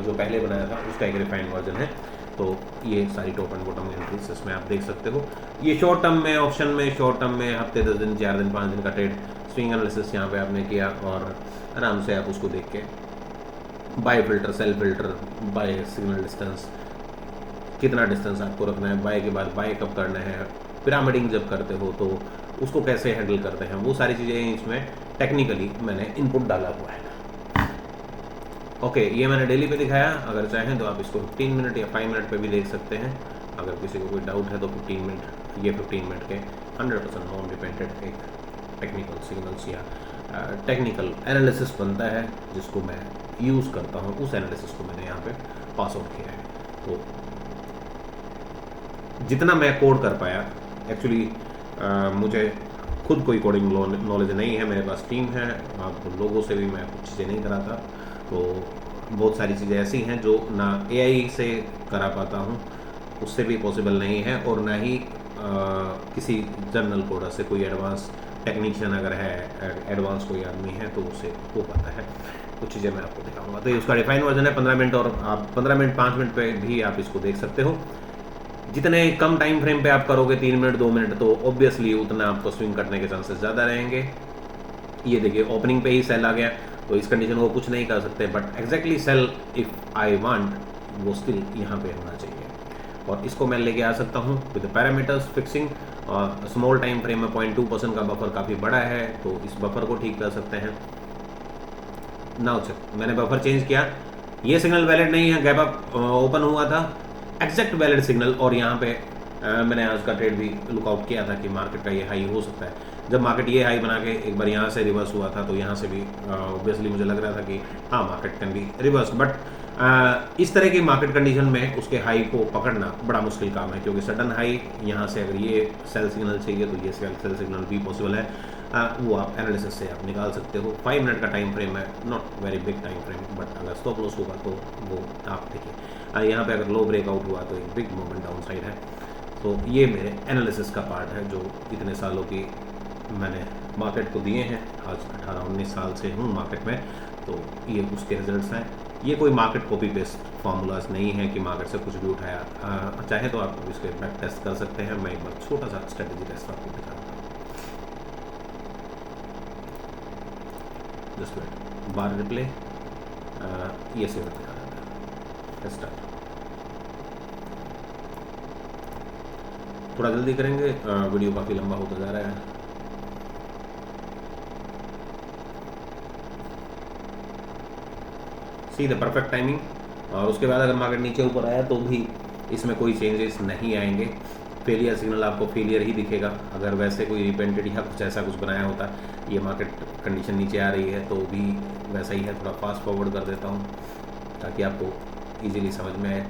जो पहले बनाया था उसका एक रिफाइंड वर्जन है। तो ये सारी टॉप एंड बॉटम एंट्रीज इसमें आप देख सकते हो। ये शॉर्ट टर्म में, ऑप्शन में शॉर्ट टर्म में हफ्ते 10 दिन 4 दिन 5 दिन का ट्रेड स्विंग एनालिसिस यहाँ पे आपने किया और आराम से आप उसको देख के buy filter, sell filter, buy signal distance, कितना डिस्टेंस आपको रखना है, बाय के बाद बाय कब करना है, पिरामिडिंग जब करते हो तो उसको कैसे हैंडल करते हैं, वो सारी चीज़ें इसमें टेक्निकली मैंने इनपुट डाला हुआ है। ओके, ये मैंने डेली पे दिखाया, अगर चाहें तो आप इसको 15 मिनट या 5 मिनट पे भी देख सकते हैं। अगर किसी को कोई डाउट है तो 15 मिनट, ये 15 मिनट के 100% नॉन डिपेंडेंट एक टेक्निकल सिग्नल्स या टेक्निकल एनालिसिस बनता है जिसको मैं यूज़ करता हूँ, उस एनालिसिस को मैंने यहाँ पे पास आउट किया है। तो जितना मैं कोड कर पाया, एक्चुअली मुझे खुद कोई कोडिंग नॉलेज नहीं है, मेरे पास टीम है, आप लोगों से भी मैं कुछ चीज़ें नहीं कराता, तो बहुत सारी चीज़ें ऐसी हैं जो ना एआई से करा पाता हूँ, उससे भी पॉसिबल नहीं है, और ना ही किसी जर्नल कोडर से, कोई एडवांस टेक्नीशियन अगर है, एडवांस कोई आदमी है तो उससे हो पाता है। कुछ चीज़ें मैं आपको दिखाऊंगा। तो ये उसका रिफाइन वर्जन है 15 मिनट, और आप 15 मिनट 5 मिनट पे भी आप इसको देख सकते हो। जितने कम टाइम फ्रेम पे आप करोगे, 3 मिनट 2 मिनट, तो ऑब्वियसली उतना आपको स्विंग करने के चांसेस ज़्यादा रहेंगे। ये देखिए ओपनिंग पे ही सेल आ गया, तो इस कंडीशन को कुछ नहीं कर सकते, but exactly sell if I want, वो स्टिल यहाँ पे होना चाहिए, और इसको मैं लेके आ सकता हूँ विद पैरामीटर्स फिक्सिंग। और स्मॉल टाइम फ्रेम में 0.2% का बफर काफ़ी बड़ा है, तो इस बफर को ठीक कर सकते हैं। नाउ चेक, मैंने बफर चेंज किया, ये सिग्नल वैलिड नहीं है, गैप अप ओपन हुआ था, एग्जैक्ट वैलिड सिग्नल, और यहाँ पे मैंने आज का ट्रेड भी लुकआउट किया था कि मार्केट का ये हाई हो सकता है। जब मार्केट ये हाई बना के एक बार यहाँ से रिवर्स हुआ था, तो यहाँ से भी ऑब्वियसली मुझे लग रहा था कि हाँ market can be reverse, but इस तरह की मार्केट कंडीशन में उसके हाई को पकड़ना बड़ा मुश्किल काम है, क्योंकि सडन हाई यहाँ से अगर ये सेल सिग्नल चाहिए तो ये सेल सिग्नल भी पॉसिबल है, वो आप एनालिसिस से आप निकाल सकते हो। 5 मिनट का टाइम फ्रेम है, not very big time frame, but अगर स्टॉप लॉस होगा तो वो आप देखिए, यहाँ पे अगर लो ब्रेकआउट हुआ तो एक बिग मूवमेंट डाउन साइड है। तो ये मेरे एनालिसिस का पार्ट है जो इतने सालों की मैंने मार्केट को दिए हैं, आज 18-19 साल से हूँ मार्केट में, तो ये उसके रिजल्ट्स हैं। ये कोई मार्केट कॉपी पेस्ट फार्मूलाज नहीं है कि मार्केट से कुछ भी उठाया, चाहे तो आप इसके बैक टेस्ट कर सकते हैं। मैं एक बार छोटा सा स्ट्रेटेजी टेस्ट आपको दिखा रहा हूँ, जस्ट वेट, बार रिप्ले, ये से दिखा रहा था, स्टार्ट। थोड़ा जल्दी करेंगे, वीडियो काफ़ी लंबा होता जा रहा है। सी द परफेक्ट टाइमिंग, और उसके बाद अगर मार्केट नीचे ऊपर आया तो भी इसमें कोई चेंजेस नहीं आएंगे, फेलियर सिग्नल आपको फेलियर ही दिखेगा। अगर वैसे कोई रिपेंटेड या कुछ ऐसा कुछ बनाया होता, ये मार्केट कंडीशन नीचे आ रही है तो भी वैसा ही है। थोड़ा फास्ट फॉरवर्ड कर देता हूँ ताकि आपको इजीली समझ में आए।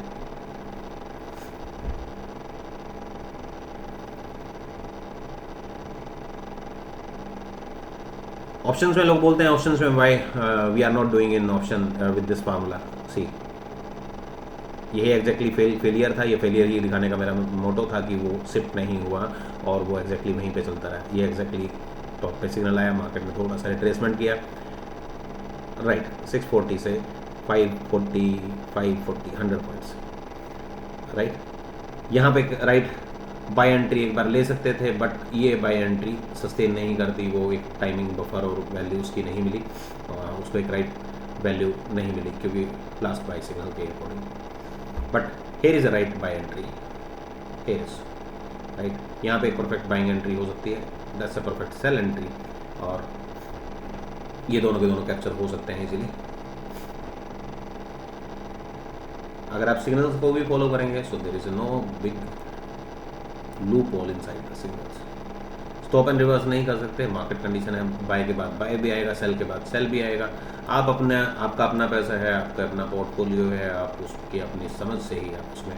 ऑप्शंस में लोग बोलते हैं ऑप्शंस में why we are not doing in option with this formula. See, यही एग्जैक्टली फेलियर था, ये फेलियर ही दिखाने का मेरा मोटो था कि वो शिफ्ट नहीं हुआ और वो एग्जैक्टली वहीं पे चलता रहा। ये एग्जैक्टली टॉप पे सिग्नल आया, मार्केट में थोड़ा सा रिट्रेसमेंट किया, राइट 640 से 540 540 100 पॉइंट्स, राइट। यहाँ पे राइट बाय एंट्री एक बार ले सकते थे, बट ये बाय एंट्री सस्टेन नहीं करती, वो एक टाइमिंग बफर और वैल्यू उसकी नहीं मिली, उसको एक राइट वैल्यू नहीं मिली क्योंकि लास्ट बाय सिग्नल के according. But here is a right buy entry, terrace, right. यहाँ पे एक परफेक्ट बाइंग एंट्री हो सकती है, that's a perfect sell entry, और ये दोनों के दोनों कैप्चर हो सकते हैं इजीली। अगर आप सिग्नल्स को भी फॉलो करेंगे, so there is no big loop hole inside the signals. Stop and reverse नहीं कर सकते, मार्केट कंडीशन है, बाय के बाद बाय भी आएगा, सेल के बाद सेल भी आएगा। आप अपना, आपका अपना पैसा है, आपका अपना पोर्टफोलियो है, आप उसकी अपनी समझ से ही आप उसमें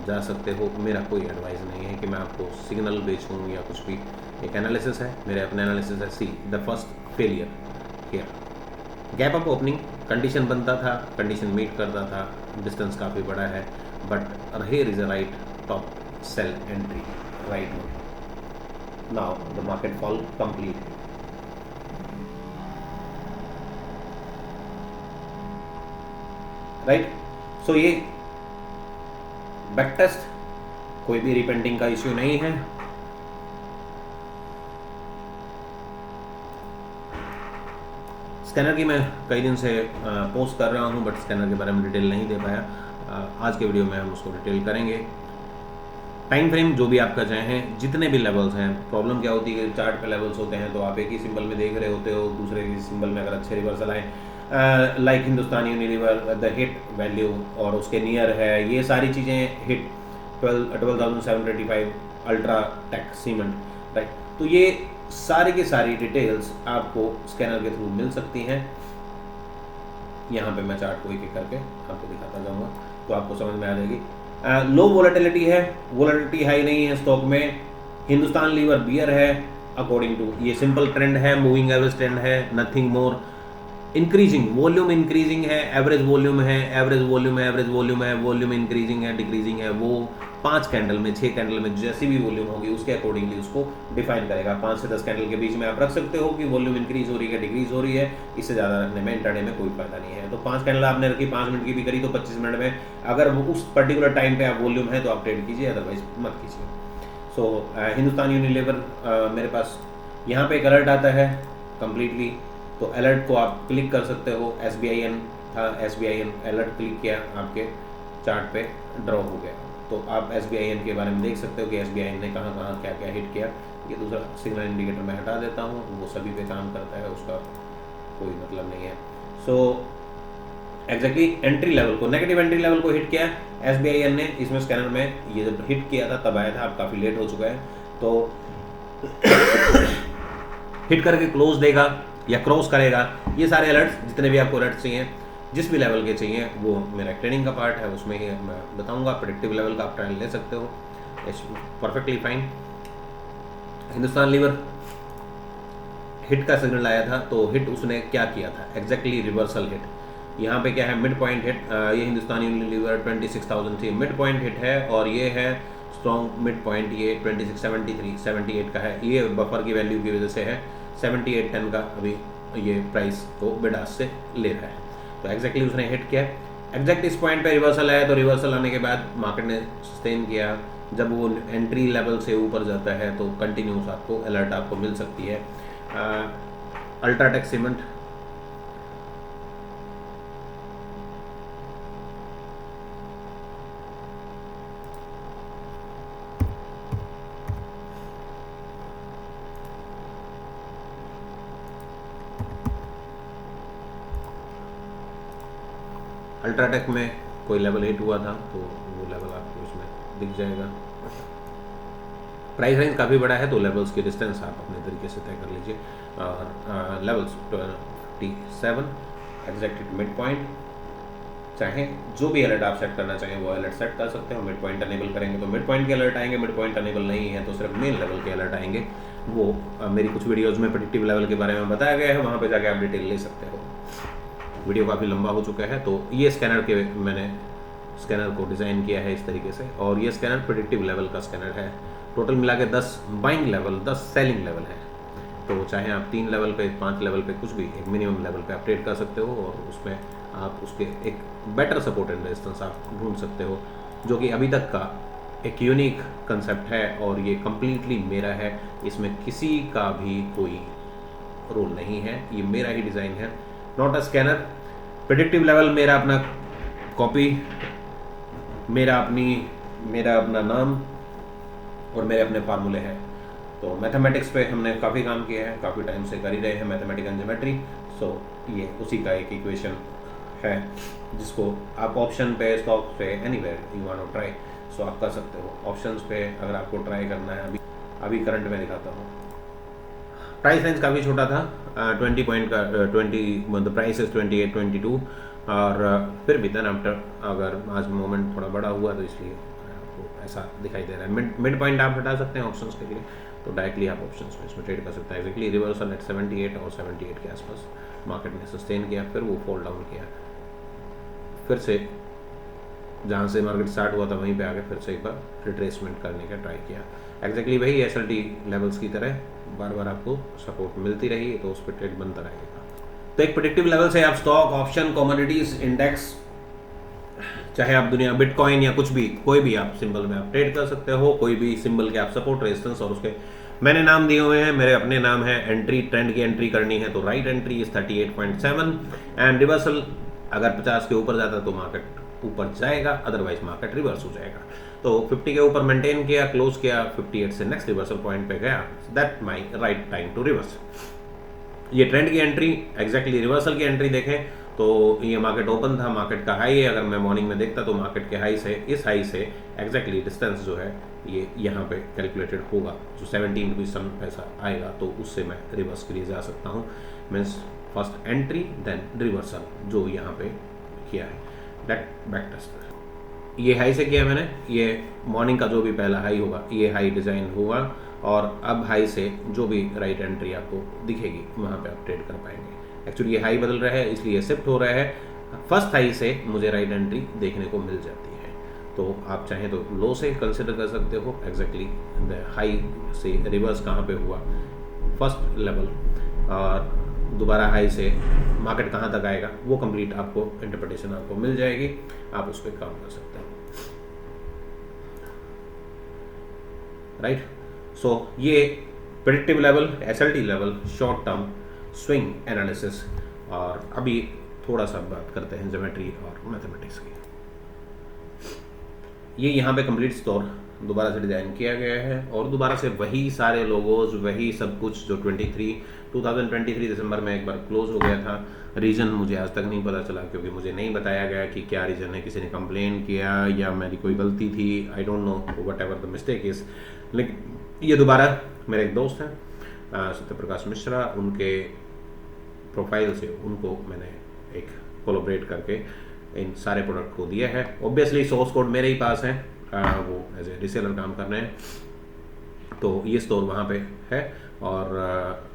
जा सकते हो। मेरा कोई एडवाइस नहीं है कि मैं आपको सिग्नल बेचूँ या कुछ भी, एक एनालिसिस है, मेरे अपने एनालिसिस है। See the first failure here, gap up opening, condition बनता था, कंडीशन मीट करता था, डिस्टेंस काफ़ी बड़ा है, but here is a right top sell entry, right no. Now the market fall completely. Right? So ये बैक टेस्ट, कोई भी रिपेंटिंग का इश्यू नहीं है। स्कैनर की मैं कई दिन से पोस्ट कर रहा हूँ, बट स्कैनर के बारे में डिटेल नहीं दे पाया। आज के वीडियो में हम उसको डिटेल करेंगे। टाइम फ्रेम जो भी आपका चाहें, जितने भी लेवल्स हैं, प्रॉब्लम क्या होती है कि चार्ट पे लेवल्स होते हैं तो आप एक ही सिंबल में देख रहे होते हो, दूसरे किसी सिंबल में अगर अच्छे रिवर्सल आए, like Hindustan Unilever the hit value और उसके नियर है, ये सारी चीज़ें hit 12,785 UltraTech cement, right. तो ये सारी की सारी डिटेल्स आपको स्कैनर के थ्रू मिल सकती हैं। यहाँ पे मैं चार्ट को एक एक करके आपको दिखाता जाऊँगा तो आपको समझ में आ जाएगी। लो वोलेटिलिटी है, वोलेटिलिटी हाई नहीं है स्टॉक में। हिंदुस्तान लीवर बियर है अकॉर्डिंग टू, ये सिंपल ट्रेंड है, मूविंग एवरेज ट्रेंड है, nothing more. Increasing volume, increasing है, एवरेज वॉल्यूम है, एवरेज वॉल्यूम है, एवरेज वॉल्यूम है, वॉल्यूम इंक्रीजिंग है, डिक्रीजिंग है। वो 5 कैंडल में, 6 कैंडल में जैसी भी वॉल्यूम होगी उसके अकॉर्डिंगली उसको डिफाइन करेगा। 5 से 10 कैंडल के बीच में आप रख सकते हो कि वॉल्यूम इंक्रीज हो रही है, डिक्रीज हो रही है। इससे ज़्यादा रखने में इंटरडे में कोई फायदा नहीं है। तो 5 कैंडल आपने रखी, 5 मिनट की भी करी तो 25 मिनट में अगर उस पर्टिकुलर टाइम पे आप वॉल्यूम है तो आप ट्रेड कीजिए, अदरवाइज मत कीजिए। सो हिंदुस्तान यूनिलीवर मेरे पास यहाँ पे एक अलर्ट आता है कंप्लीटली, तो अलर्ट को आप क्लिक कर सकते हो। SBIN था, SBIN अलर्ट क्लिक किया, आपके चार्ट पे ड्रॉ हो गया। तो आप SBIN के बारे में देख सकते हो कि SBIN ने कहाँ कहाँ क्या क्या हिट किया। ये दूसरा सिग्नल इंडिकेटर मैं हटा देता हूँ, वो सभी पे काम करता है, उसका कोई मतलब नहीं है। सो एग्जैक्टली एंट्री लेवल को, नेगेटिव एंट्री लेवल को हिट किया SBIN ने। इसमें स्कैनर में ये जब हिट किया था तब आया था, अब काफ़ी लेट हो चुका है। तो हिट करके क्लोज देगा या क्रॉस करेगा, ये सारे अलर्ट्स, जितने भी आपको अलर्ट्स चाहिए, जिस भी लेवल के चाहिए, वो मेरा ट्रेडिंग का पार्ट है, उसमें ही मैं बताऊंगा। प्रेडिक्टिव लेवल का आप ट्रायल ले सकते हो, perfectly fine. Hindustan Lever hit का सिग्नल आया था, तो हिट उसने क्या किया था, एग्जैक्टली रिवर्सल हिट। यहाँ पे क्या है, मिड पॉइंट हिट। ये हिंदुस्तान यूनिलीवर 26,000 थी, मिड पॉइंट हिट है, और ये है स्ट्रॉन्ग मिड पॉइंट, ये 2673 78 का है। ये बफर की वैल्यू की वजह से है, 7810 का अभी ये प्राइस को बिडास से ले रहा है। तो एग्जैक्टली उसने हिट किया, एग्जैक्ट इस पॉइंट पे रिवर्सल आया। तो रिवर्सल आने के बाद मार्केट ने सस्टेन किया। जब वो एंट्री लेवल से ऊपर जाता है तो कंटिन्यूस आपको अलर्ट आपको मिल सकती है। अल्ट्राटेक सीमेंट, अल्ट्राटेक में कोई लेवल हिट हुआ था तो वो लेवल आपको इसमें दिख जाएगा। प्राइस रेंज काफ़ी बड़ा है तो लेवल्स की डिस्टेंस आप अपने तरीके से तय कर लीजिए। और लेवल्स 27 एग्जैक्ट मिड पॉइंट, चाहे जो भी अलर्ट आप सेट करना चाहें वो अलर्ट सेट कर सकते हो। मिड पॉइंट अनेबल करेंगे तो मिड पॉइंट के अलर्ट आएंगे, मिड पॉइंट अनेबल नहीं है तो सिर्फ मेन लेवल के अलर्ट आएंगे। वो मेरी कुछ वीडियोज़ में प्रेडिक्टिव लेवल के बारे में बताया गया है, वहाँ पर जाके आप डिटेल ले सकते हो। वीडियो काफ़ी लंबा हो चुका है। तो ये स्कैनर के मैंने स्कैनर को डिज़ाइन किया है इस तरीके से, और ये स्कैनर प्रेडिक्टिव लेवल का स्कैनर है। टोटल मिला के 10 बाइंग लेवल, 10 सेलिंग लेवल है। तो चाहे आप 3 लेवल पे, 5 लेवल पे, कुछ भी एक मिनिमम लेवल पे आप ट्रेड कर सकते हो, और उसमें आप उसके एक बेटर सपोर्ट एंड रेजिस्टेंस आप ढूंढ सकते हो, जो कि अभी तक का एक यूनिक कंसेप्ट है और ये कम्प्लीटली मेरा है। इसमें किसी का भी कोई रोल नहीं है, ये मेरा ही डिज़ाइन है, not a scanner. Predictive level मेरा अपना कॉपी, मेरा अपना नाम, और मेरे अपने फार्मूले हैं। तो मैथमेटिक्स पे हमने काफ़ी काम किया है, काफ़ी टाइम से कर ही रहे हैं मैथमेटिकल ज्योमेट्री। सो ये उसी का एक इक्वेशन है जिसको आप ऑप्शन पे, स्टॉक पे, anywhere you want to try, so आप कर सकते हो। ऑप्शंस पे अगर आपको ट्राई करना है, अभी करंट में दिखाता हूँ। प्राइस रेंज काफ़ी छोटा था, 20 पॉइंट का, 20 मतलब प्राइस इज 28, 22, और फिर भी देन आफ्टर अगर आज मोमेंट थोड़ा बड़ा हुआ तो इसलिए आपको ऐसा दिखाई दे रहा है। मिड पॉइंट आप हटा सकते हैं ऑप्शंस के लिए, तो डायरेक्टली आप ऑप्शंस में इसमें ट्रेड कर सकते हैं। एक्जैक्टली रिवर्सल एट 78 और 78 के आसपास मार्केट ने सस्टेन किया, फिर वो फॉल डाउन किया, फिर से जहाँ से मार्केट स्टार्ट हुआ था वहीं पे आके फिर से एक बार रिट्रेसमेंट करने का ट्राई किया। एक्जैक्टली वही एसएलटी लेवल्स की तरह बार बार आपको सपोर्ट मिलती रही तो उस पर ट्रेड बनता रहेगा। तो एक प्रेडिक्टिव लेवल से आप स्टॉक, ऑप्शन, कमोडिटीज, इंडेक्स, चाहे आप दुनिया बिटकॉइन या कुछ भी, कोई भी आप सिंबल में आप ट्रेड कर सकते हो। कोई भी सिंबल के आप सपोर्ट, रेजिस्टेंस और उसके मैंने नाम दिए हुए हैं, मेरे अपने नाम है। एंट्री, ट्रेंड की एंट्री करनी है तो right entry is 38.7 and reversal अगर 50 के ऊपर जाता तो मार्केट ऊपर जाएगा, अदरवाइज मार्केट रिवर्स हो जाएगा। तो 50 के ऊपर मेंटेन किया, क्लोज किया, 58 से नेक्स्ट रिवर्सल पॉइंट पे गया, that my right time to reverse. ये ट्रेंड की एंट्री, एग्जैक्टली रिवर्सल की एंट्री देखें तो ये मार्केट ओपन था, मार्केट का हाई है। अगर मैं मॉर्निंग में देखता तो मार्केट के हाई से, इस हाई से एग्जैक्टली डिस्टेंस जो है ये यहाँ पे कैलकुलेटेड होगा, जो 17 रुपीज सम पैसा आएगा तो उससे मैं रिवर्स के लिए जा सकता हूँ। Means first entry then reversal जो यहाँ पे किया है, दैट बैक टेस्ट। ये हाई से किया मैंने, ये मॉर्निंग का जो भी पहला हाई होगा ये हाई डिजाइन होगा, और अब हाई से जो भी राइट एंट्री आपको दिखेगी वहाँ पे आप ट्रेड कर पाएंगे। एक्चुअली ये हाई बदल रहा है इसलिए शिफ्ट हो रहा है, फर्स्ट हाई से मुझे राइट एंट्री देखने को मिल जाती है। तो आप चाहें तो लो से कंसिडर कर सकते हो, एग्जैक्टली द हाई से रिवर्स कहाँ पे हुआ फर्स्ट लेवल, और दोबारा हाई से मार्केट कहाँ तक आएगा वो कंप्लीट आपको इंटरप्रिटेशन आपको मिल जाएगी, आप उस पर काम कर सकते हैं। राइट, सो ये predictive level, SLT level, short term swing analysis, और अभी थोड़ा सा बात करते हैं ज्योमेट्री और मैथमेटिक्स की। ये यहाँ पे कंप्लीट स्टोर दोबारा से डिज़ाइन किया गया है और दोबारा से वही सारे लोगोज, वही सब कुछ जो 2023 दिसंबर में एक बार क्लोज हो गया था। रीज़न मुझे आज तक नहीं पता चला क्योंकि मुझे नहीं बताया गया कि क्या रीज़न है, किसी ने कंप्लेन किया या मेरी कोई गलती थी, I don't know what ever the mistake is. लेकिन ये दोबारा मेरे एक दोस्त हैं सत्य प्रकाश मिश्रा, उनके प्रोफाइल से उनको मैंने एक कोलैबोरेट करके इन सारे प्रोडक्ट को दिया है। ऑब्वियसली सोर्स कोड मेरे ही पास है, वो एज ए रिसेलर काम कर रहे हैं, तो ये स्टोर वहाँ पे है। और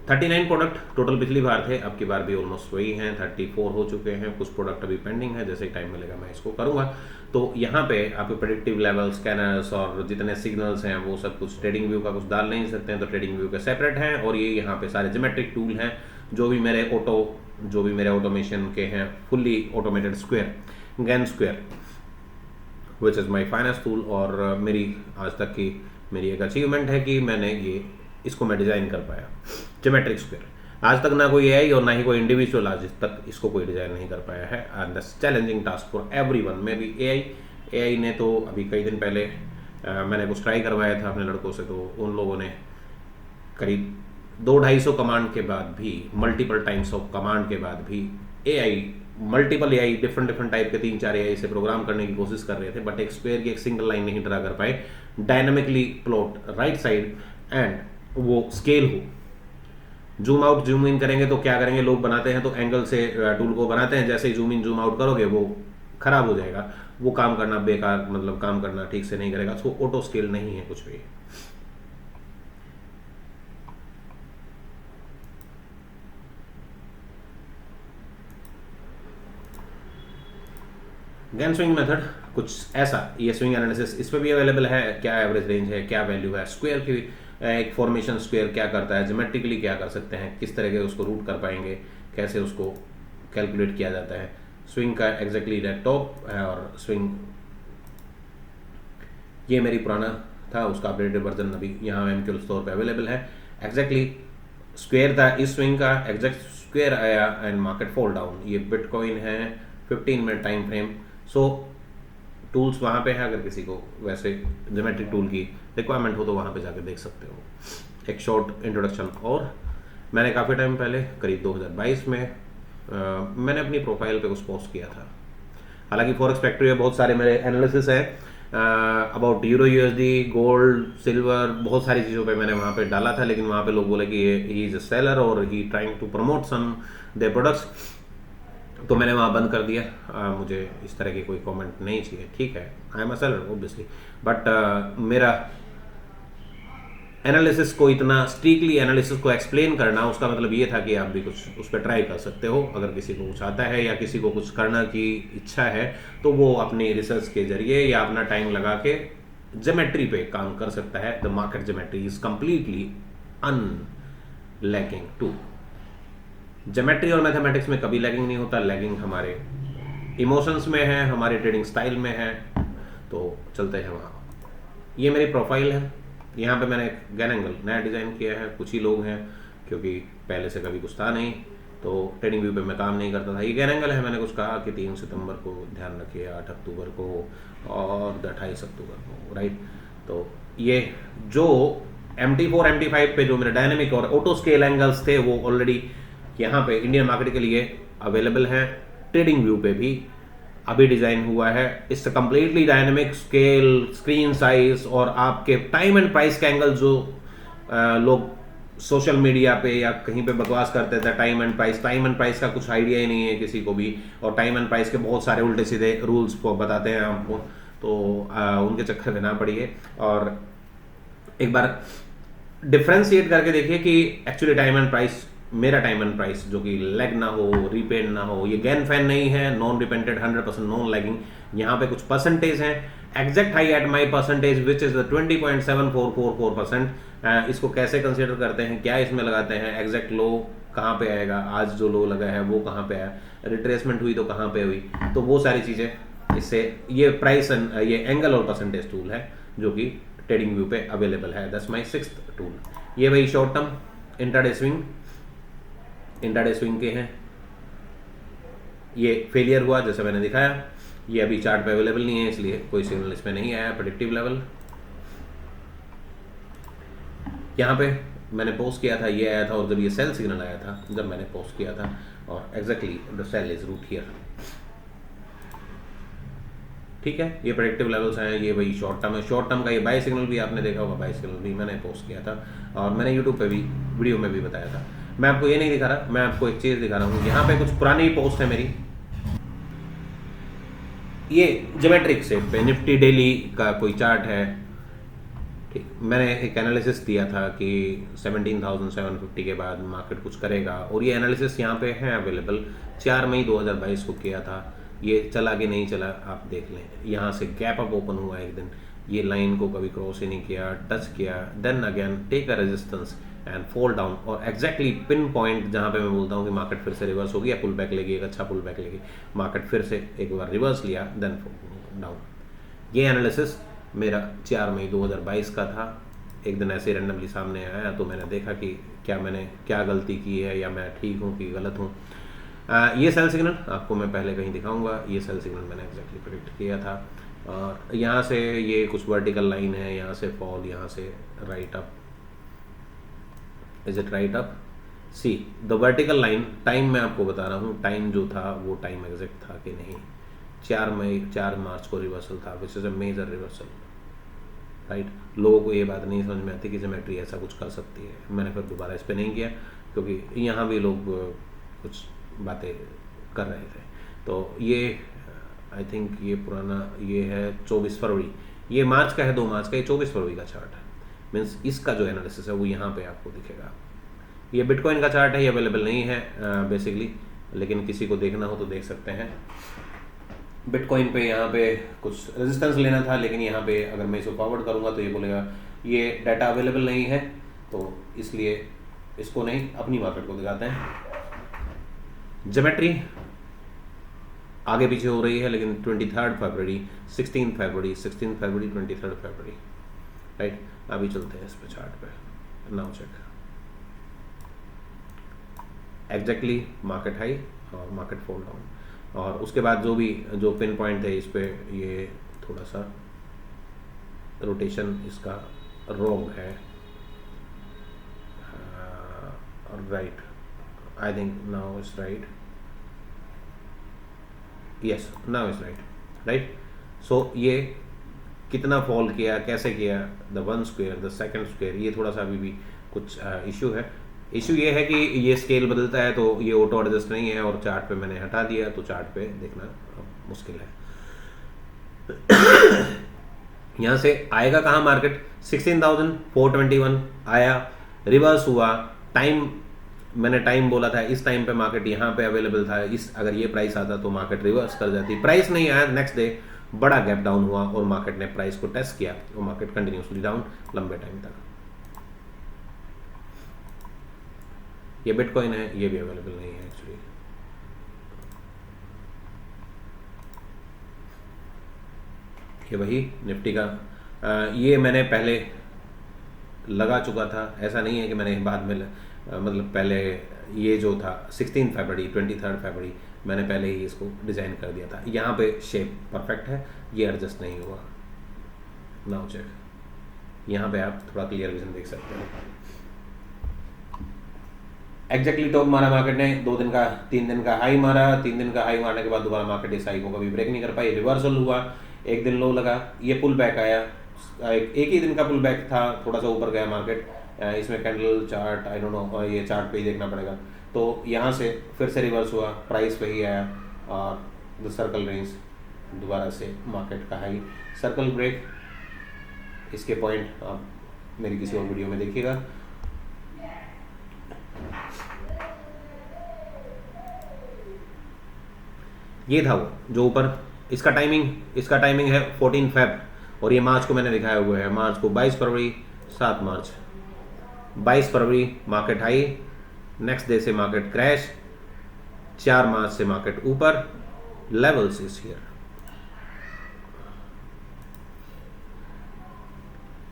39 प्रोडक्ट टोटल पिछली बार थे, अब की बार भी ऑलमोस्ट वही हैं, 34 हो चुके हैं। कुछ प्रोडक्ट अभी पेंडिंग है, जैसे टाइम मिलेगा मैं इसको करूँगा। तो यहाँ पे आपके प्रेडिक्टिव लेवल, स्कैनर्स और जितने सिग्नल्स हैं वो सब कुछ ट्रेडिंग व्यू का कुछ डाल नहीं सकते हैं, तो ट्रेडिंग व्यू के सेपरेट हैं। और ये यहाँ पे सारे ज्योमेट्रिक टूल हैं जो भी मेरे ऑटोमेशन के हैं, fully automated square, Gann square which is my finance tool. और मेरी आज तक की मेरी एक अचीवमेंट है कि मैंने इसको मैं डिज़ाइन कर पाया, ज्योमेट्रिक स्क्वायर। आज तक ना कोई एआई और ना ही कोई इंडिविजुअल आज तक इसको कोई डिज़ाइन नहीं कर पाया है, and that's challenging task for everyone. May be AI ने तो अभी कई दिन पहले मैंने कुछ ट्राई करवाया था अपने लड़कों से, तो उन लोगों ने करीब 200-250 कमांड के बाद भी, मल्टीपल टाइम्स ऑफ कमांड के बाद भी मल्टीपल एआई डिफरेंट टाइप के 3-4 एआई से प्रोग्राम करने की कोशिश कर रहे थे, बट एक स्क्वायर की एक सिंगल लाइन नहीं ड्रा कर पाए, dynamically plot right side and वो स्केल हो। जूम आउट जूम इन करेंगे तो क्या करेंगे, लोग बनाते हैं तो एंगल से टूल को बनाते हैं, जैसे ही जूम इन जूम आउट करोगे वो खराब हो जाएगा, वो काम करना बेकार, मतलब काम करना ठीक से नहीं करेगा। तो ऑटो स्केल नहीं है कुछ भी। गैन स्विंग मेथड कुछ ऐसा, ये स्विंग एनालिसिस इस पर भी अवेलेबल है, क्या एवरेज रेंज है, क्या वैल्यू है, स्क्वायर की एक फॉर्मेशन स्क्वायर क्या करता है, ज्योमेट्रिकली क्या कर सकते हैं, किस तरह के उसको रूट कर पाएंगे, कैसे उसको कैलकुलेट किया जाता है। स्विंग का एग्जैक्टली टॉप है, और स्विंग ये मेरी पुराना था, उसका अपडेटेड वर्जन अभी यहाँ एमक्यूएल स्टोर पे अवेलेबल है। एग्जैक्टली स्क्वायर था इस स्विंग का, एग्जैक्ट स्क्वायर आया एंड मार्केट फॉल डाउन। ये बिटकॉइन है, 15 मिनट टाइम फ्रेम। सो टूल्स वहाँ पे है, अगर किसी को वैसे ज्योमेट्रिक टूल की रिक्वायरमेंट हो तो वहाँ पे जाके देख सकते हो। एक शॉर्ट इंट्रोडक्शन। और मैंने काफ़ी टाइम पहले, करीब 2022 में मैंने अपनी प्रोफाइल पे कुछ पोस्ट किया था। हालांकि फॉरेक्स फैक्ट्री में बहुत सारे मेरे एनालिसिस है about euro USD, gold, silver, बहुत सारी चीज़ों पे मैंने वहाँ पे डाला था, लेकिन वहाँ पे लोग बोले कि ही इज़ अ सेलर और he trying to promote some they products, तो मैंने वहाँ बंद कर दिया। मुझे इस तरह की कोई कमेंट नहीं चाहिए, ठीक है, I am a seller obviously, but मेरा एनालिसिस को इतना स्ट्रिक्टली एनालिसिस को एक्सप्लेन करना, उसका मतलब ये था कि आप भी कुछ उस पर ट्राई कर सकते हो। अगर किसी को कुछ आता है या किसी को कुछ करना की इच्छा है तो वो अपनी रिसर्च के जरिए या अपना टाइम लगा के ज्योमेट्री पे काम कर सकता है। The market geometry is completely unlocking to. Geometry और मैथमेटिक्स में कभी लैगिंग नहीं होता, लैगिंग हमारे इमोशंस में है, हमारे ट्रेडिंग स्टाइल में है। तो चलते हैं वहाँ। ये मेरी प्रोफाइल है। यहाँ पे मैंने एक गैन एंगल नया डिज़ाइन किया है। कुछ ही लोग हैं, क्योंकि पहले से कभी कुछ था नहीं, तो ट्रेडिंग व्यू पे मैं काम नहीं करता था। ये गैन एंगल है, मैंने कुछ कहा कि 3 सितंबर को ध्यान रखिए, 8 अक्टूबर को और 28 अक्टूबर को, राइट। तो ये जो MT4 MT5 पे जो मेरे डायनेमिक और ऑटो स्केल एंगल्स थे वो ऑलरेडी यहाँ पे इंडियन मार्केट के लिए अवेलेबल हैं। ट्रेडिंग व्यू पे भी अभी डिजाइन हुआ है। इससे completely dynamic scale, screen size और आपके टाइम एंड प्राइस के एंगल जो लोग सोशल मीडिया पे या कहीं पे बकवास करते थे, टाइम एंड प्राइस का कुछ आइडिया ही नहीं है किसी को भी, और टाइम एंड प्राइस के बहुत सारे उल्टे सीधे रूल्स को बताते हैं आपको, तो उनके चक्कर में ना पड़िए और एक बार डिफ्रेंशिएट करके देखिए कि एक्चुअली टाइम एंड प्राइस, मेरा टाइम एंड प्राइस जो कि लेग ना हो, रिपेंड ना हो, ये गैन फैन नहीं है, नॉन रिपेंटेड, 100% नॉन लैगिंग। यहाँ पे कुछ परसेंटेज हैं, exact high at my percentage which is 20.7444%। इसको कैसे कंसिडर करते हैं, क्या इसमें लगाते हैं, एग्जैक्ट लो कहाँ पे आएगा, आज जो लो लगा है वो कहाँ पे आया, रिट्रेसमेंट हुई तो कहाँ पे हुई, तो वो सारी चीज़ें इससे ये प्राइस ये एंगल और परसेंटेज टूल है जो कि ट्रेडिंग व्यू पे अवेलेबल है। That's my 6th tool. ये भाई शॉर्ट टर्म इंट्राडे स्विंग के हैं। ये फेलियर हुआ जैसे मैंने दिखाया, ये अभी चार्ट पे अवेलेबल नहीं है, इसलिए कोई सिग्नल इसमें नहीं आया। प्रेडिक्टिव लेवल यहाँ पे मैंने पोस्ट किया था, ये आया था, और जब ये सेल सिग्नल आया था जब मैंने पोस्ट किया था, और exactly the sell is route here, ठीक है। ये प्रेडिक्टिव लेवल्स हैं। ये वही शॉर्ट टर्म है। शॉर्ट टर्म का ये बाय सिग्नल भी आपने देखा होगा, बाय सिग्नल भी मैंने पोस्ट किया था और मैंने यूट्यूब पे भी वीडियो में भी बताया था। मैं आपको ये नहीं दिखा रहा, मैं आपको एक चीज़ दिखा रहा हूँ। यहाँ पे कुछ पुरानी पोस्ट है मेरी, ये ज्योमेट्रिक से पे निफ्टी डेली का कोई चार्ट है, ठीक। मैंने एक एनालिसिस दिया था कि 17,750 के बाद मार्केट कुछ करेगा, और ये एनालिसिस यहाँ पे है अवेलेबल। 4 मई 2022 को किया था। ये चला कि नहीं चला आप देख लें। यहाँ से गैप अप ओपन हुआ एक दिन, ये लाइन को कभी क्रॉस ही नहीं किया, टच किया, then again take a resistance and fall down, और एग्जैक्टली पिन पॉइंट जहाँ पे मैं बोलता हूँ कि मार्केट फिर से रिवर्स होगी या पुल बैक लेगी, एक अच्छा पुल बैक लेगी, मार्केट फिर से एक बार रिवर्स लिया, देन डाउन। ये एनालिसिस मेरा 4 मई 2022 का था। एक दिन ऐसे रैंडमली सामने आया तो मैंने देखा कि मैंने क्या गलती की है, या मैं ठीक हूँ कि गलत हूँ। ये सेल सिग्नल आपको मैं पहले कहीं दिखाऊंगा। ये सेल सिग्नल मैंने एग्जैक्टली प्रेडिक्ट किया था, और यहाँ से ये कुछ वर्टिकल लाइन है, यहाँ से फॉल, यहाँ से right up. Is it right up? See the vertical line, time मैं आपको बता रहा हूँ, टाइम जो था वो टाइम एग्जैक्ट था कि नहीं। 4 मार्च को रिवर्सल था, which is a major reversal, right. लोगों को ये बात नहीं समझ में आती कि ज्योमेट्री ऐसा कुछ कर सकती है। मैंने फिर दोबारा इस पर नहीं किया, क्योंकि यहाँ भी लोग कुछ बातें कर रहे थे। तो ये आई थिंक ये पुराना, ये है 24 फरवरी, ये मार्च का है, 2 मार्च का, ये 24 फरवरी का चार्ट है। मीन्स इसका जो एनालिसिस है वो यहाँ पे आपको दिखेगा। ये बिटकॉइन का चार्ट है, ये अवेलेबल नहीं है बेसिकली, लेकिन किसी को देखना हो तो देख सकते हैं। बिटकॉइन पे यहाँ पे कुछ रेजिस्टेंस लेना था, लेकिन यहाँ पे अगर मैं इसको फॉरवर्ड करूँगा तो ये बोलेगा ये डाटा अवेलेबल नहीं है, तो इसलिए इसको नहीं, अपनी मार्केट को दिखाते हैं। ज्योमेट्री आगे पीछे हो रही है, लेकिन 23 फरवरी, 16 फरवरी, 23 फरवरी, राइट। अभी चलते हैं इस पे चार्ट पे, now check exactly market high और मार्केट फॉल डाउन, और उसके बाद जो पिन पॉइंट थे इस पे, ये थोड़ा सा रोटेशन इसका रॉन्ग है, right, I think now is right, yes now is right, right. So ये कितना फॉल किया, कैसे किया, the one square, the second square, ये थोड़ा सा अभी भी कुछ इशू है। इशू ये है कि ये स्केल बदलता है तो ये ऑटो एडजस्ट नहीं है, और चार्ट पे मैंने हटा दिया तो चार्ट पे देखना मुश्किल है। यहाँ से आएगा कहाँ मार्केट, 16,421 आया, रिवर्स हुआ, टाइम मैंने टाइम बोला था, इस टाइम पे मार्केट यहाँ पे अवेलेबल था, इस अगर ये प्राइस आता तो मार्केट रिवर्स कर जाती, प्राइस नहीं आया, नेक्स्ट डे बड़ा गैप डाउन हुआ और मार्केट ने प्राइस को टेस्ट किया और मार्केट कंटिन्यूसली डाउन लंबे टाइम तक। ये बिटकॉइन है, ये भी अवेलेबल नहीं है एक्चुअली। ये वही निफ्टी का ये मैंने पहले लगा चुका था, ऐसा नहीं है कि मैंने बाद में मतलब पहले ये जो था 16 फरवरी 23 फरवरी मैंने पहले ही इसको डिज़ाइन कर दिया था। यहाँ पे शेप परफेक्ट है, ये एडजस्ट नहीं हुआ। नाउ चेक, यहाँ पे आप थोड़ा क्लियर विजन देख सकते हो। एग्जैक्टली टॉप मारा मार्केट ने, 2 दिन का 3 दिन का हाई मारा, 3 दिन का हाई मारने के बाद दोबारा मार्केट इस हाई को कभी ब्रेक नहीं कर पाई, रिवर्सल हुआ, 1 दिन लो लगा, ये पुल बैक आया, एक ही दिन का पुल बैक था, थोड़ा सा ऊपर गया मार्केट, इसमें candle chart I don't know, ये चार्ट पे ही देखना पड़ेगा। तो यहाँ से फिर से रिवर्स हुआ, प्राइस पे ही आया और द सर्कल रेंज दोबारा से मार्केट का हाई, सर्कल ब्रेक, इसके पॉइंट आप मेरी किसी और वीडियो में देखिएगा। ये था वो जो ऊपर, इसका टाइमिंग है 14 फेब और ये मार्च को मैंने दिखाया हुआ है, मार्च को 22 फरवरी 7 मार्च 22 फरवरी मार्केट हाई, नेक्स्ट डे से मार्केट क्रैश, 4 मार्च से मार्केट ऊपर, लेवल्स इज हियर,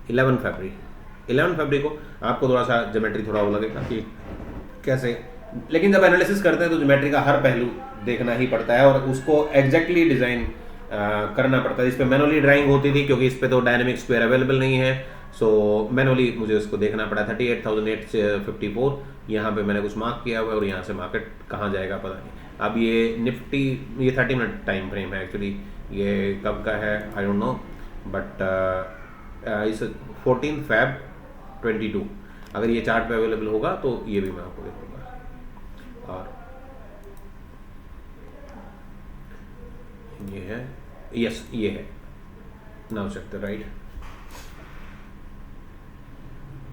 11 फरवरी को आपको थोड़ा सा ज्योमेट्री थोड़ा वो लगेगा कि कैसे, लेकिन जब एनालिसिस करते हैं तो ज्योमेट्री का हर पहलू देखना ही पड़ता है और उसको एग्जैक्टली डिज़ाइन करना पड़ता है। इस पर मैनुअली ड्राइंग होती थी क्योंकि इस पे तो डायनेमिक स्क्वायर अवेलेबल नहीं है, सो मैनुअली मुझे उसको देखना पड़ा। 38,854 यहाँ पे मैंने कुछ मार्क किया हुआ है और यहाँ से मार्केट कहाँ जाएगा पता नहीं। अब ये निफ्टी, ये 30 मिनट टाइम फ्रेम है एक्चुअली, ये कब का है आई डोंट नो, बट इस 14 फेब 22 अगर ये चार्ट पे अवेलेबल होगा तो ये भी मैं आपको देखूंगा। और ये है, यस ये है, now check the right.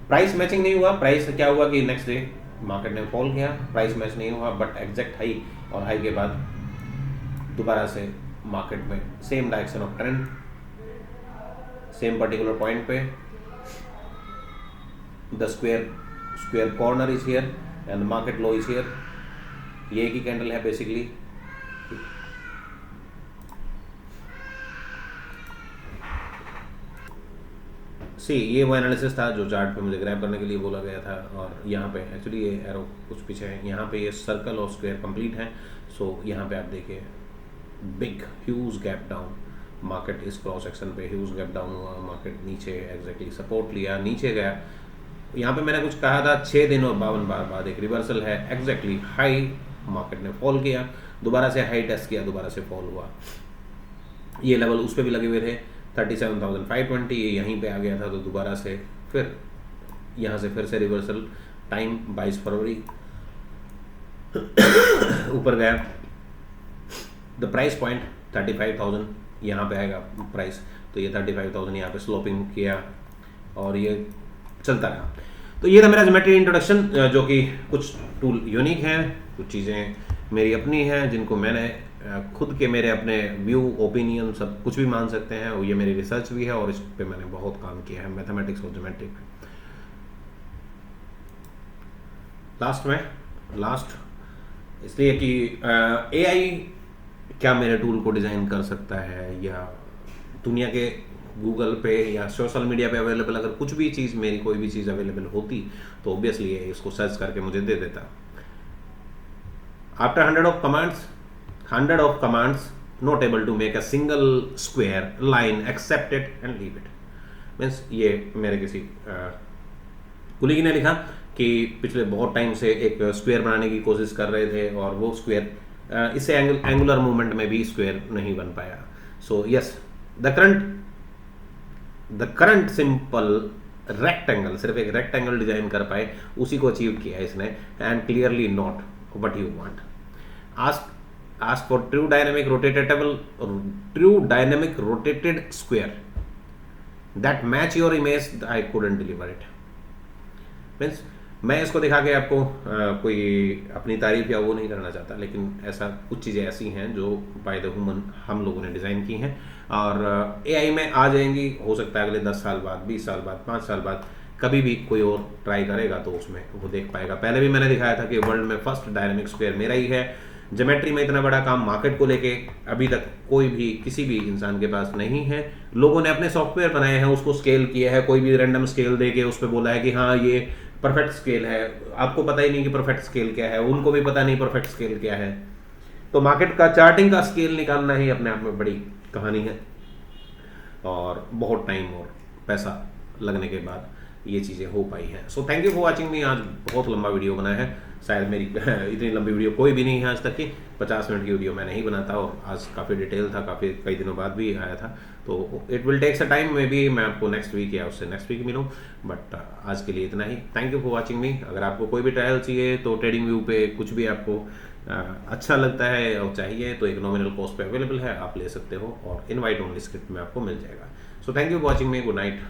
Price matching नहीं हुआ, प्राइस क्या हुआ कि नेक्स्ट डे मार्केट ने फॉल किया, प्राइस मैच नहीं हुआ, बट एग्जैक्ट हाई और हाई के बाद दोबारा से मार्केट में same direction of trend, same particular point पे, the square corner is here and market low is here, ये एक ही कैंडल है बेसिकली। सी ये वो एनालिसिस था जो चार्ट पे मुझे ग्रैब करने के लिए बोला गया था, और यहाँ पे एक्चुअली ये एरो कुछ पीछे है, यहाँ पे ये सर्कल और स्क्वायर कंप्लीट है। सो यहाँ पे आप देखिए big huge gap down, market इस क्रॉस सेक्शन पे ह्यूज गैप डाउन हुआ, मार्केट नीचे एग्जैक्टली सपोर्ट लिया, नीचे गया। यहाँ पे मैंने कुछ कहा था 6 दिन और 52 बार बाद एक रिवर्सल है, एग्जैक्टली हाई मार्केट ने फॉल किया, दोबारा से हाई टेस्ट किया, दोबारा से फॉल हुआ। ये लेवल उस पर भी लगे हुए थे 37,520, ये यहीं पे आ गया था, तो दोबारा से फिर यहाँ से फिर से रिवर्सल, टाइम 22 फरवरी ऊपर गया, द प्राइस पॉइंट 35,000 यहाँ पे आएगा प्राइस, तो ये 35,000 यहाँ पे स्लोपिंग किया और ये चलता रहा। तो ये था मेरा ज्योमेट्री इंट्रोडक्शन, जो कि कुछ टूल यूनिक हैं, कुछ चीज़ें मेरी अपनी हैं जिनको मैंने खुद के मेरे अपने व्यू ओपिनियन सब कुछ भी मान सकते हैं, और ये मेरी रिसर्च भी है और इस पे मैंने बहुत काम किया है, मैथमेटिक्स और ज्योमेट्री पे। लास्ट इसलिए कि एआई क्या मेरे टूल को डिज़ाइन कर सकता है, या दुनिया के गूगल पे या सोशल मीडिया पे अवेलेबल अगर कुछ भी चीज़, मेरी कोई भी चीज़ अवेलेबल होती तो ऑब्वियसली ये इसको सर्च करके मुझे दे देता। After 100 of commands not able to make a single square line, accept it and leave it. Means ये मेरे किसी कुलीग ने लिखा कि पिछले बहुत टाइम से एक स्क्वायर बनाने की कोशिश कर रहे थे और वो स्क्वायर इससे एंगुलर मूवमेंट में भी स्क्वायर नहीं बन पाया। So yes, the current simple rectangle, सिर्फ एक रेक्टेंगल डिजाइन कर पाए, उसी को अचीव किया है इसने, and clearly not what you want. Ask for true dynamic rotated square that match your image, I couldn't deliver it. Means मैं इसको दिखा के आपको कोई अपनी तारीफ या वो नहीं करना चाहता, लेकिन ऐसा कुछ चीज़ें ऐसी हैं जो बाय द ह्यूमन हम लोगों ने डिज़ाइन की हैं और एआई में आ जाएंगी। हो सकता है अगले 10 साल बाद, 20 साल बाद, 5 साल बाद कभी भी कोई और ट्राई करेगा तो उसमें वो देख पाएगा। पहले भी मैंने दिखाया था कि वर्ल्ड में फर्स्ट डायनेमिक स्क्वायर मेरा ही है। ज्योमेट्री में इतना बड़ा काम मार्केट को लेके अभी तक कोई भी किसी भी इंसान के पास नहीं है। लोगों ने अपने सॉफ्टवेयर बनाए हैं, उसको स्केल किया है, कोई भी रैंडम स्केल दे के उस पर बोला है कि हाँ ये परफेक्ट स्केल है। आपको पता ही नहीं कि परफेक्ट स्केल क्या है, उनको भी पता नहीं परफेक्ट स्केल क्या है। तो मार्केट का चार्टिंग का स्केल निकालना ही अपने आप में बड़ी कहानी है और बहुत टाइम और पैसा लगने के बाद ये चीज़ें हो पाई हैं। So thank you for watching मी। आज बहुत लंबा वीडियो बना है, शायद मेरी इतनी लंबी वीडियो कोई भी नहीं है आज तक की। 50 मिनट की वीडियो मैं नहीं बनाता और आज काफ़ी डिटेल था, काफ़ी कई दिनों बाद भी आया था, तो it will takes a time. Maybe मैं आपको नेक्स्ट वीक या उससे नेक्स्ट वीक मिलूँ, बट आज के लिए इतना ही। Thank you for watching me. अगर आपको कोई भी ट्रायल चाहिए तो ट्रेडिंग व्यू पे कुछ भी आपको अच्छा लगता है और चाहिए तो एक नॉमिनल कॉस्ट पे अवेलेबल है, आप ले सकते हो और इनवाइट ओनली स्क्रिप्ट में आपको मिल जाएगा। So thank you for watching me. Good night.